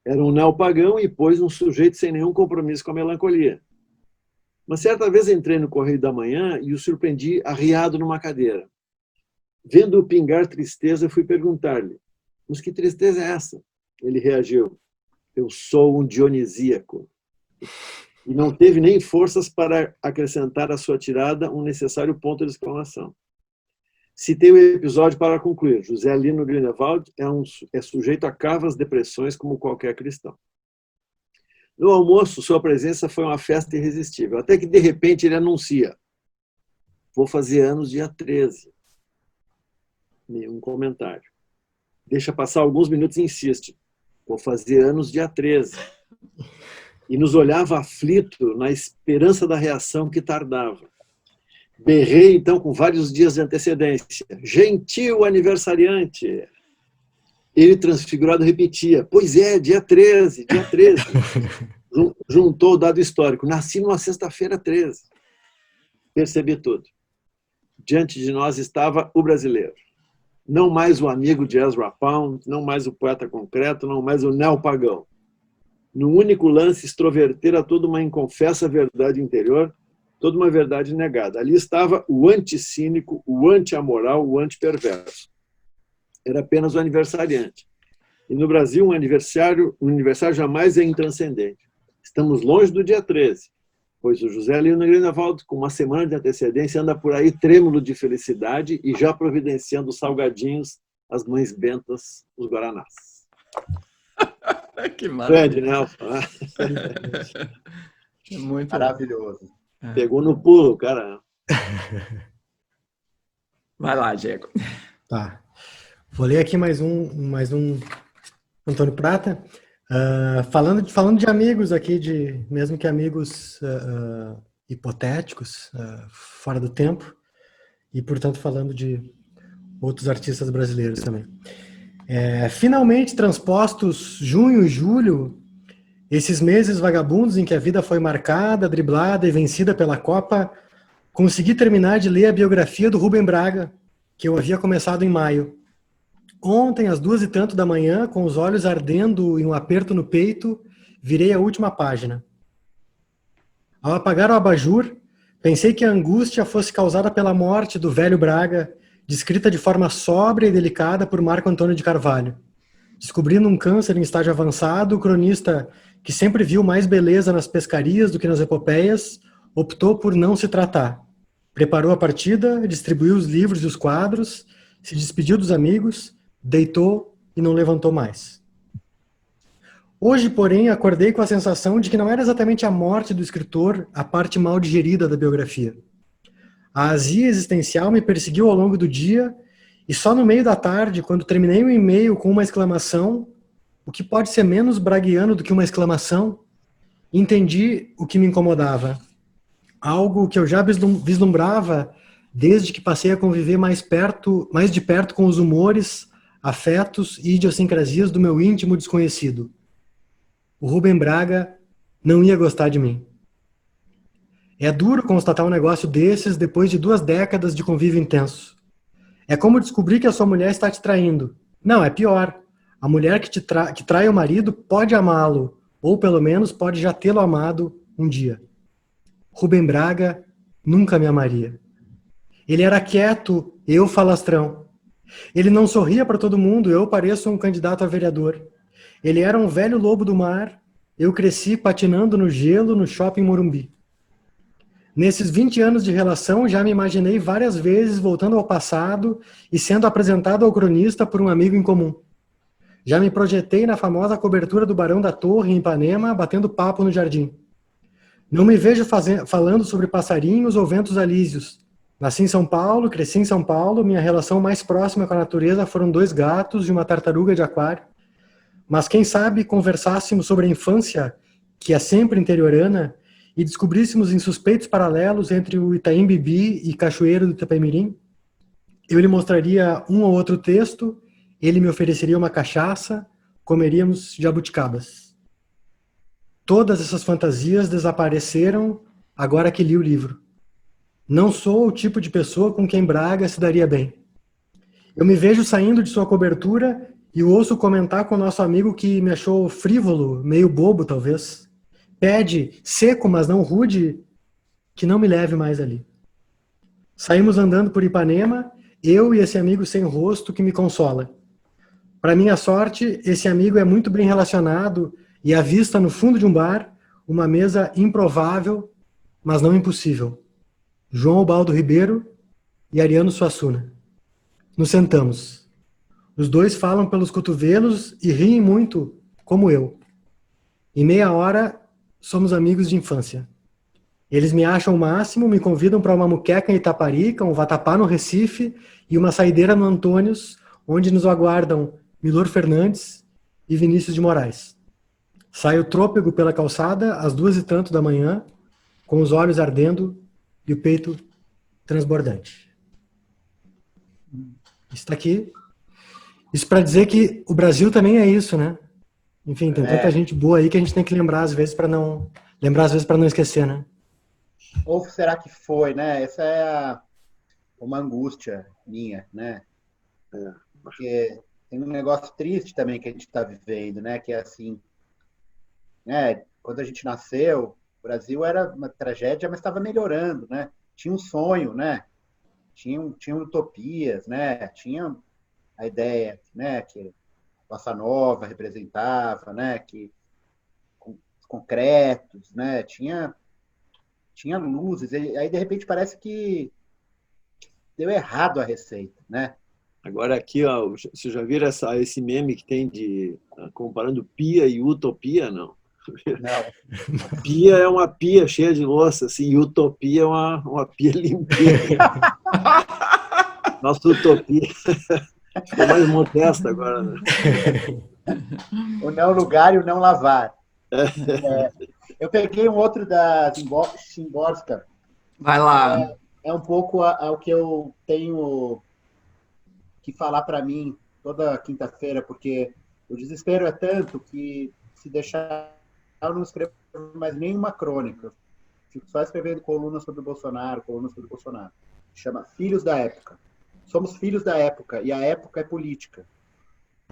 Era um neopagão e, pois, um sujeito sem nenhum compromisso com a melancolia. Mas certa vez entrei no Correio da Manhã e o surpreendi arriado numa cadeira. Vendo-o pingar tristeza, fui perguntar-lhe, mas que tristeza é essa? Ele reagiu, eu sou um dionisíaco. E não teve nem forças para acrescentar à sua tirada um necessário ponto de exclamação. Citei o episódio para concluir. José Lino Grünewald é sujeito a cavas depressões como qualquer cristão. No almoço, sua presença foi uma festa irresistível, até que, de repente, ele anuncia, vou fazer anos dia 13. Nenhum comentário. Deixa passar alguns minutos e insiste, vou fazer anos dia 13. E nos olhava aflito na esperança da reação que tardava. Berrei, então, com vários dias de antecedência. Gentil aniversariante! Ele, transfigurado, repetia, pois é, dia 13, dia 13. juntou o dado histórico. Nasci numa sexta-feira 13. Percebi tudo. Diante de nós estava o brasileiro. Não mais o amigo de Ezra Pound, não mais o poeta concreto, não mais o neopagão. No único lance, extroverter a toda uma inconfessa verdade interior, toda uma verdade negada. Ali estava o anticínico, o anti-amoral, o anti-perverso. Era apenas o aniversariante. E no Brasil, um aniversário jamais é intranscendente. Estamos longe do dia 13, pois o José Lino Grindelwald, com uma semana de antecedência, anda por aí trêmulo de felicidade e já providenciando os salgadinhos, as mães bentas, os guaranás. Que maravilha. Grande, Nelson. Muito Maravilhoso. Pegou no pulo, cara. Vai lá, Diego. Tá. Vou ler aqui mais um Antônio Prata. Falando de amigos aqui, mesmo que amigos hipotéticos, fora do tempo, e, portanto, falando de outros artistas brasileiros também. Finalmente transpostos junho e julho, esses meses vagabundos em que a vida foi marcada, driblada e vencida pela Copa, consegui terminar de ler a biografia do Rubem Braga, que eu havia começado em maio. Ontem, às 2h tanto da manhã, com os olhos ardendo e um aperto no peito, virei a última página. Ao apagar o abajur, pensei que a angústia fosse causada pela morte do velho Braga, descrita de forma sóbria e delicada por Marco Antônio de Carvalho. Descobrindo um câncer em estágio avançado, o cronista, que sempre viu mais beleza nas pescarias do que nas epopeias, optou por não se tratar. Preparou a partida, distribuiu os livros e os quadros, se despediu dos amigos, deitou e não levantou mais. Hoje, porém, acordei com a sensação de que não era exatamente a morte do escritor a parte mal digerida da biografia. A azia existencial me perseguiu ao longo do dia e só no meio da tarde, quando terminei o e-mail com uma exclamação, o que pode ser menos braguiano do que uma exclamação, entendi o que me incomodava. Algo que eu já vislumbrava desde que passei a conviver mais de perto com os humores, afetos e idiosincrasias do meu íntimo desconhecido. O Rubem Braga não ia gostar de mim. É duro constatar um negócio desses depois de 2 décadas de convívio intenso. É como descobrir que a sua mulher está te traindo. Não, é pior. A mulher que trai o marido pode amá-lo, ou pelo menos pode já tê-lo amado um dia. Rubem Braga nunca me amaria. Ele era quieto, eu falastrão. Ele não sorria para todo mundo, eu pareço um candidato a vereador. Ele era um velho lobo do mar, eu cresci patinando no gelo no shopping Morumbi. Nesses 20 anos de relação, já me imaginei várias vezes voltando ao passado e sendo apresentado ao cronista por um amigo em comum. Já me projetei na famosa cobertura do Barão da Torre, em Ipanema, batendo papo no jardim. Não me vejo falando sobre passarinhos ou ventos alísios. Nasci em São Paulo, cresci em São Paulo, minha relação mais próxima com a natureza foram 2 gatos e uma tartaruga de aquário. Mas quem sabe conversássemos sobre a infância, que é sempre interiorana, e descobríssemos insuspeitos paralelos entre o Itaim Bibi e Cachoeiro do Itapemirim? Eu lhe mostraria um ou outro texto, ele me ofereceria uma cachaça, comeríamos jabuticabas. Todas essas fantasias desapareceram agora que li o livro. Não sou o tipo de pessoa com quem Braga se daria bem. Eu me vejo saindo de sua cobertura e o ouço comentar com o nosso amigo que me achou frívolo, meio bobo talvez. Pede, seco mas não rude, que não me leve mais ali. Saímos andando por Ipanema, eu e esse amigo sem rosto que me consola. Para minha sorte, esse amigo é muito bem relacionado e avista no fundo de um bar uma mesa improvável, mas não impossível. João Ubaldo Ribeiro e Ariano Suassuna. Nos sentamos. Os 2 falam pelos cotovelos e riem muito, como eu. Em meia hora, somos amigos de infância. Eles me acham o máximo, me convidam para uma muqueca em Itaparica, um vatapá no Recife e uma saideira no Antônios, onde nos aguardam Milor Fernandes e Vinícius de Moraes. Saio trôpego pela calçada às 2 e tanto da manhã, com os olhos ardendo e o peito transbordante. Isso está aqui. Isso para dizer que o Brasil também é isso, né? Enfim, tem tanta gente boa aí que a gente tem que lembrar às vezes para não esquecer, né? Ou será que foi, né? Essa é uma angústia minha, né? Porque tem um negócio triste também que a gente está vivendo, né? Que é assim, né? Quando a gente nasceu, o Brasil era uma tragédia, mas estava melhorando, né? Tinha um sonho, né? Tinha utopias, né? Tinha a ideia, né? Que Bossa Nova representava, né? Que concretos, né? Tinha luzes. E aí de repente parece que deu errado a receita, né? Agora aqui, ó, você já viram esse meme que tem comparando pia e utopia? Não. Não. Pia é uma pia cheia de louça, assim, e utopia é uma pia limpinha. Nossa utopia ficou mais modesta agora, né? O não lugar e o não lavar. Eu peguei um outro da Szymborska. Vai lá. É um pouco ao que eu tenho que falar para mim toda quinta-feira, porque o desespero é tanto que se deixar eu não escrevo mais nenhuma crônica. Fico só escrevendo colunas sobre o Bolsonaro, colunas sobre o Bolsonaro. Chama Filhos da Época. Somos filhos da época e a época é política.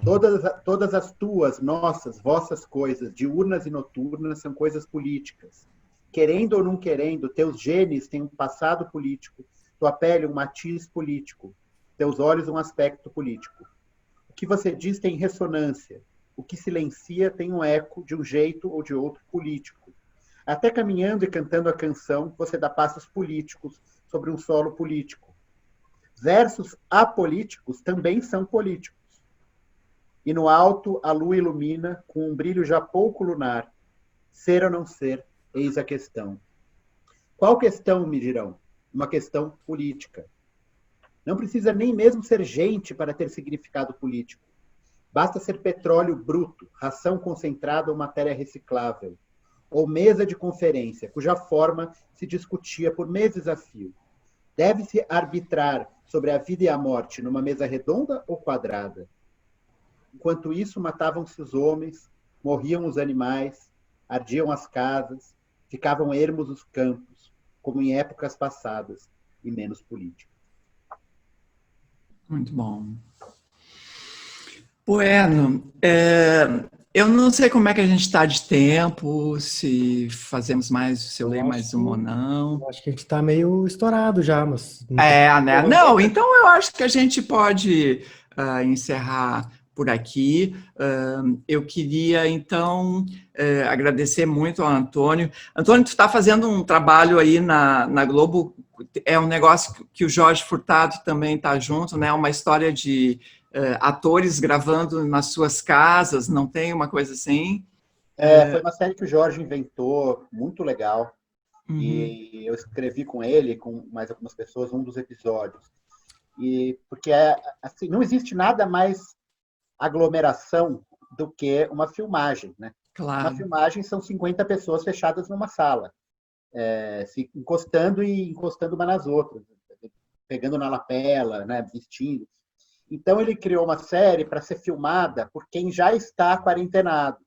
Todas as tuas, nossas, vossas coisas, diurnas e noturnas, são coisas políticas. Querendo ou não querendo, teus genes têm um passado político, tua pele um matiz político, teus olhos um aspecto político. O que você diz tem ressonância, o que silencia tem um eco de um jeito ou de outro político. Até caminhando e cantando a canção, você dá passos políticos sobre um solo político. Versos apolíticos também são políticos. E no alto a lua ilumina com um brilho já pouco lunar. Ser ou não ser, eis a questão. Qual questão, me dirão? Uma questão política. Não precisa nem mesmo ser gente para ter significado político. Basta ser petróleo bruto, ração concentrada ou matéria reciclável. Ou mesa de conferência, cuja forma se discutia por meses a fio. Deve-se arbitrar sobre a vida e a morte numa mesa redonda ou quadrada? Enquanto isso, matavam-se os homens, morriam os animais, ardiam as casas, ficavam ermos os campos, como em épocas passadas, e menos políticas. Muito bom. Bueno, eu não sei como é que a gente está de tempo, se fazemos mais, se eu leio mais uma ou não. Eu acho que a gente está meio estourado já, mas... Né? Não, então eu acho que a gente pode encerrar por aqui. Eu queria, então, agradecer muito ao Antônio. Antônio, tu está fazendo um trabalho aí na Globo, é um negócio que o Jorge Furtado também está junto, né? Uma história de atores gravando nas suas casas, não tem uma coisa assim? Foi uma série que o Jorge inventou, muito legal. Uhum. E eu escrevi com ele, com mais algumas pessoas, um dos episódios. E porque assim, não existe nada mais aglomeração do que uma filmagem, né? Claro. Uma filmagem são 50 pessoas fechadas numa sala, se encostando uma nas outras, pegando na lapela, né? Vestindo. Então ele criou uma série para ser filmada por quem já está quarentenado.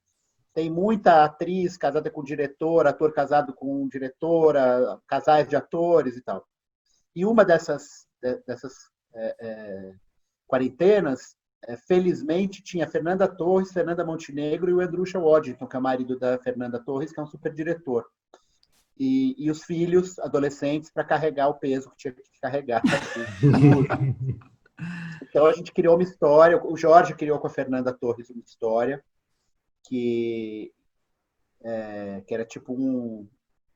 Tem muita atriz casada com diretor, ator casado com diretora, casais de atores e tal. E uma dessas quarentenas, felizmente, tinha Fernanda Torres, Fernanda Montenegro e o Andrusha Waddington, que é o marido da Fernanda Torres, que é um super diretor. E os filhos, adolescentes, para carregar o peso que tinha que carregar. Assim. Então a gente criou uma história, o Jorge criou com a Fernanda Torres uma história que era tipo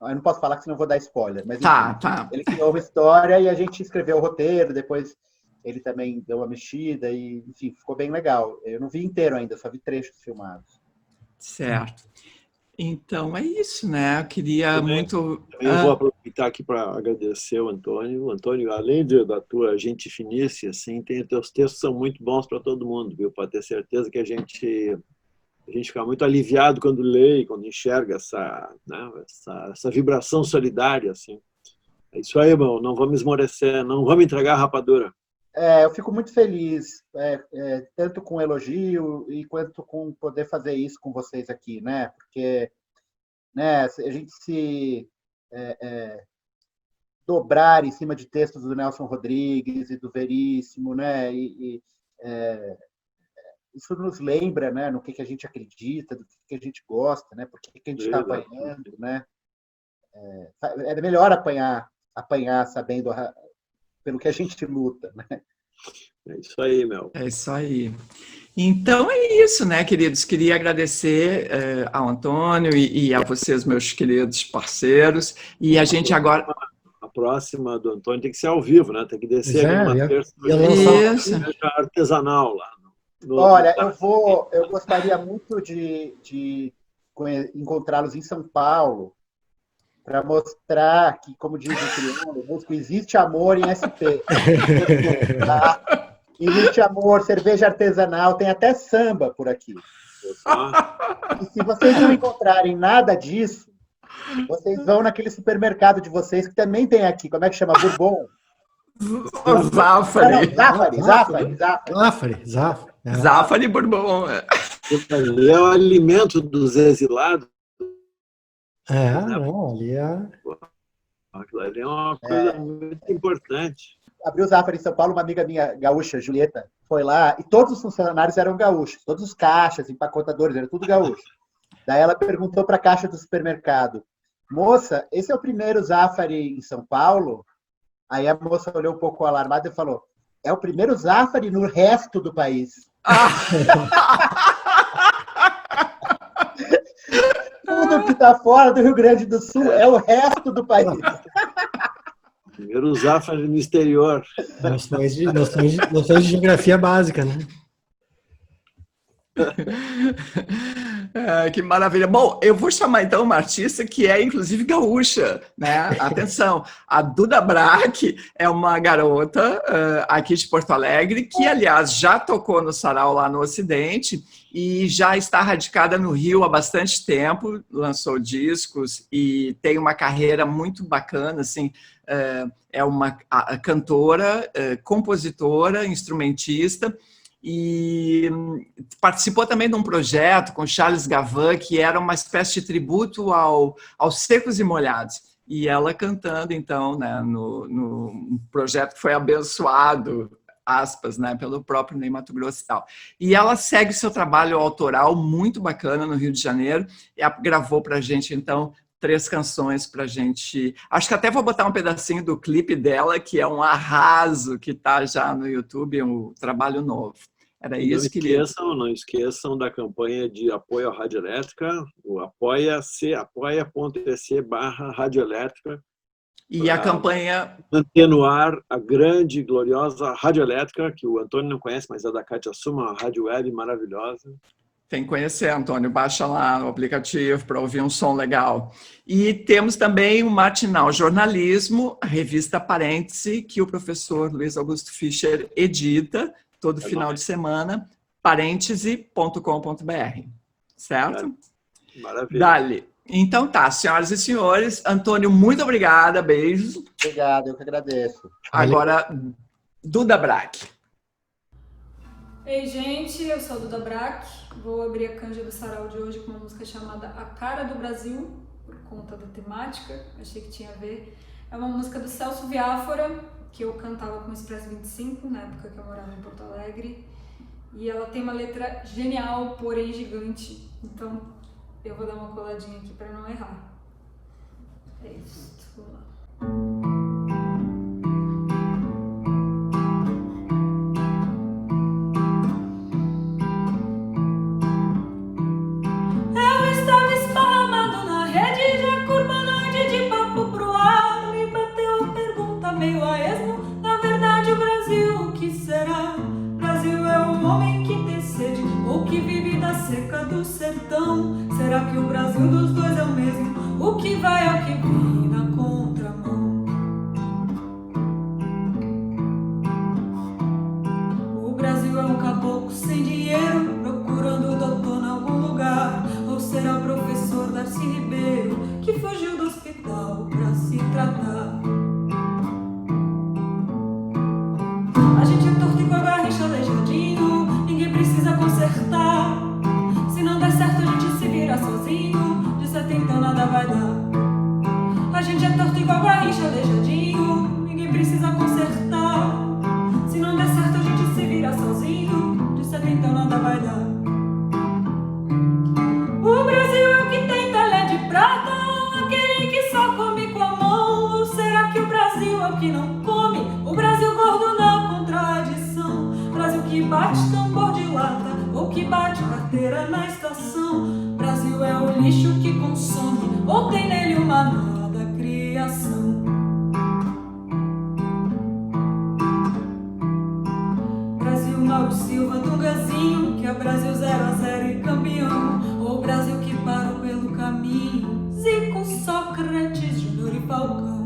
eu não posso falar que senão eu vou dar spoiler, mas enfim, ele criou uma história e a gente escreveu o roteiro, depois ele também deu uma mexida e, enfim, ficou bem legal. Eu não vi inteiro ainda, só vi trechos filmados. Certo. Então, é isso, né? Eu queria muito... Eu vou aproveitar aqui para agradecer o Antônio. Antônio, além da tua gente finícia, assim, teus textos são muito bons para todo mundo, viu? Para ter certeza que a gente fica muito aliviado quando lê, quando enxerga essa vibração solidária, assim. É isso aí, irmão. Não vamos esmorecer, não vamos entregar a rapadura. Eu fico muito feliz, tanto com elogio e quanto com poder fazer isso com vocês aqui, né? Porque, né, a gente se dobrar em cima de textos do Nelson Rodrigues e do Veríssimo, né? Isso nos lembra, né, no que a gente acredita, do que a gente gosta, né? Por que a gente está apanhando, né? É melhor apanhar sabendo pelo que a gente luta, né? É isso aí, Mel. É isso aí. Então é isso, né, queridos? Queria agradecer ao Antônio e a vocês, meus queridos parceiros. E a gente agora... A próxima do Antônio tem que ser ao vivo, né? Tem que descer numa terça artesanal lá. Olha, eu gostaria muito de encontrá-los em São Paulo para mostrar que, como diz o crioulo, existe amor em SP. Tá? Existe amor, cerveja artesanal, tem até samba por aqui. E se vocês não encontrarem nada disso, vocês vão naquele supermercado de vocês, que também tem aqui. Como é que chama? Bourbon? Zafari Bourbon. Ali é o alimento dos exilados. Ali é... Aquilo ali é uma coisa muito importante. Abriu o Zafari em São Paulo, uma amiga minha, gaúcha, Julieta, foi lá, e todos os funcionários eram gaúchos, todos os caixas, empacotadores, era tudo gaúcho. Daí ela perguntou para a caixa do supermercado: moça, esse é o primeiro Zafari em São Paulo? Aí a moça olhou um pouco alarmada e falou: é o primeiro Zafari no resto do país. Tudo que está fora do Rio Grande do Sul é o resto do país. Primeiro Zafari no exterior. Noções de geografia básica, né? Que maravilha. Bom, eu vou chamar então uma artista que é inclusive gaúcha, né? Atenção, a Duda Brack é uma garota aqui de Porto Alegre que, aliás, já tocou no Sarau lá no Ocidente e já está radicada no Rio há bastante tempo, lançou discos e tem uma carreira muito bacana, assim, é uma cantora, compositora, instrumentista, e participou também de um projeto com Charles Gavan, que era uma espécie de tributo aos Secos e Molhados. E ela cantando, então, né, no projeto que foi abençoado, aspas, né, pelo próprio Ney Matogrosso e tal. E ela segue seu trabalho autoral muito bacana no Rio de Janeiro, e gravou para a gente, então, 3 canções para a gente... Acho que até vou botar um pedacinho do clipe dela, que é um arraso, que está já no YouTube, um trabalho novo. Era isso que não esqueçam da campanha de apoio à Rádio Elétrica, o apoia.se/Rádio Elétrica. E a campanha... Manter no ar a grande e gloriosa Rádio Elétrica, que o Antônio não conhece, mas é da Cátia Suma, uma rádio web maravilhosa. Tem que conhecer, Antônio. Baixa lá no aplicativo para ouvir um som legal. E temos também o Matinal Jornalismo, a revista Parêntese, que o professor Luiz Augusto Fischer edita todo final de semana, parêntese.com.br. Certo? Maravilha. Dali. Então tá, senhoras e senhores, Antônio, muito obrigada, beijos. Obrigado, eu que agradeço. Agora, Duda Brack. Ei, gente, eu sou a Duda Brack, vou abrir a canja do Sarau de hoje com uma música chamada A Cara do Brasil, por conta da temática, achei que tinha a ver. É uma música do Celso Viáfora, que eu cantava com o Expresso 25, na época que eu morava em Porto Alegre, e ela tem uma letra genial, porém gigante, então eu vou dar uma coladinha aqui para não errar. É isso, vamos lá. Meio a esmo, na verdade o Brasil, o que será? Brasil é um homem que tem sede, ou que vive da seca do sertão. Será que o Brasil dos dois é o mesmo? O que vai ao que vem na contramão? O Brasil é um caboclo sem dinheiro, procurando doutor em algum lugar. Ou será o professor Darcy Ribeiro, que fugiu do hospital pra se tratar? A gente nada vai dar. A gente é torto igual Garrincha, aleijadinho, ninguém precisa consertar. Se não der certo a gente se vira sozinho, de 70 nada vai dar. O Brasil é o que tem talher de prata, aquele que só come com a mão. Ou será que o Brasil é o que não come? O Brasil gordo na contradição. Brasil que bate tambor de lata, ou que bate carteira na estação. Brasil é o lixo que consome, ou tem nele uma nada criação. Brasil Mauro Silva do Gazinho, que é Brasil 0-0 e campeão. Ou Brasil que parou pelo caminho, Zico, Sócrates, Júnior e Falcão.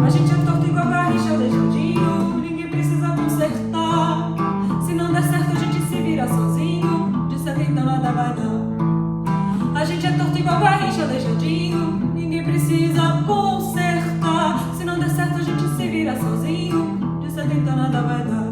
A gente é torto igual Garrincha, aleijadinho, ninguém precisa consertar. Se não der certo a gente se vira sozinho, de 70 nada vai dar. A gente é torto igual Garrincha, aleijadinho, ninguém precisa consertar. Se não der certo a gente se vira sozinho, de 70 nada vai dar.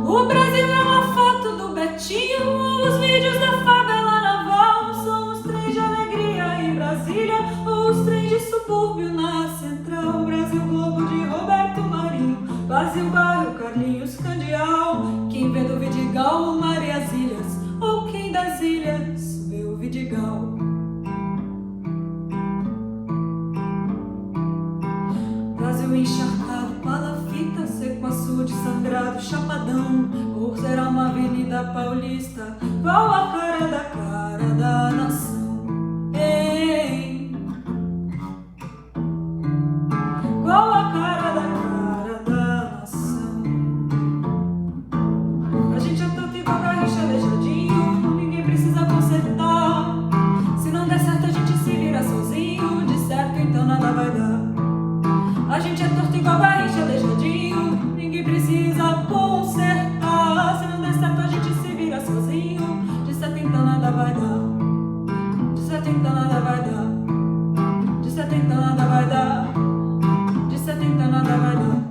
O Brasil é uma foto do Betinho, os vídeos da favela naval são os trens de alegria em Brasília, ou os trens de subúrbio na Central. Brasil Globo de Roberto Marinho, Brasil Bairro, Carlinhos Candial. Quem vê do Vidigal o mar e as ilhas, ou quem das ilhas vê o Vidigal. Brasil encharcado, palafita, seco açude, sangrado, chapadão. Ou será uma avenida paulista, qual a cara da nação? Ei, qual a cara da nação? A gente é tanto igual Garrincha, aleijadinho, ninguém precisa consertar. Se não der certo a gente se vira sozinho, de certo então nada vai dar. A gente é torto igual Garrincha, aleijadinho, ninguém precisa consertar. Se não der certo a gente se vira sozinho, de 70 nada vai dar. De 70 nada vai dar. De 70 nada vai dar. De 70 nada vai dar.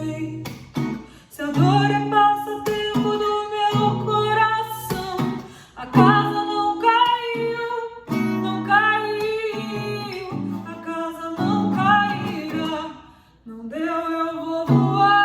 jeito. Se a dor é passatempo do meu coração, a casa não caiu, não caiu, a casa não cairá, não deu, eu vou voar.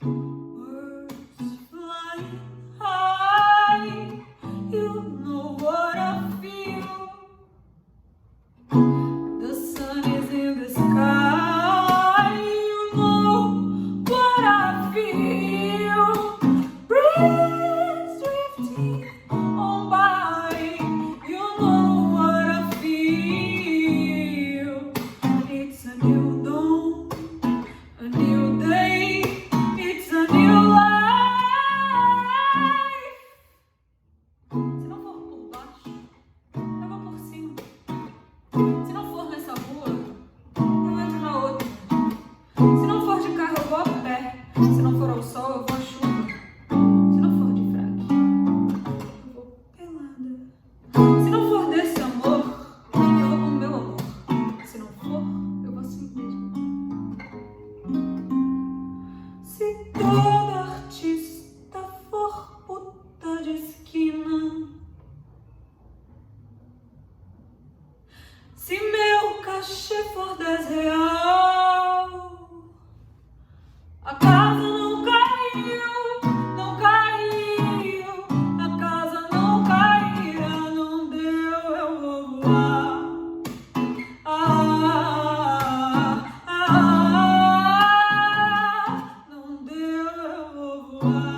Birds flying high, you know what I feel. The sun is in the sky, you know what I feel. Breeze drifting on by, you know what I feel. It's a new dawn, a new day, it's a new life. Se não for por baixo, eu vou por cima. Se não for nessa rua, eu entro na outra. Se não for de carro, eu vou a pé. Se não for ao sol, eu vou à chuva. Se não for de fraque, eu vou pelada. Se não for desse amor, eu vou com o meu amor. Se não for, eu vou assim mesmo. Se todo artista for puta de esquina, se meu cachê for 10 real, a casa não caiu, não caiu, a casa não cairá, não deu, eu vou voar. Não deu, eu vou voar.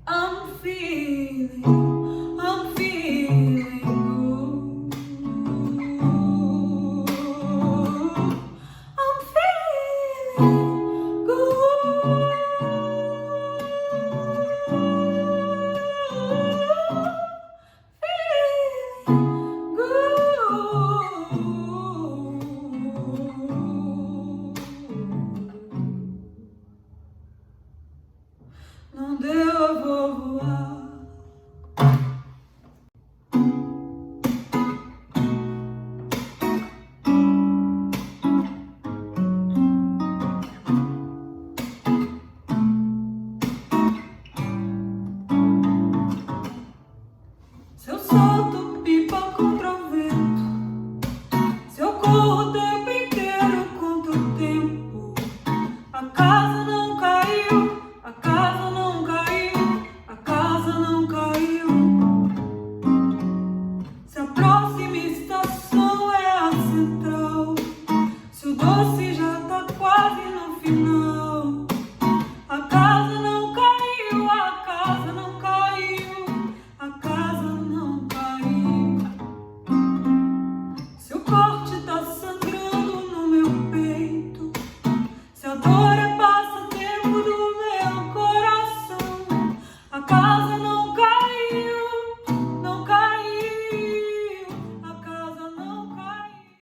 I'm feeling good. I'm feeling good. I'm feeling não deu, eu vou voar. Se eu solto pipa contra o vento, se eu corro o tempo inteiro contra o tempo, a casa não caiu, a casa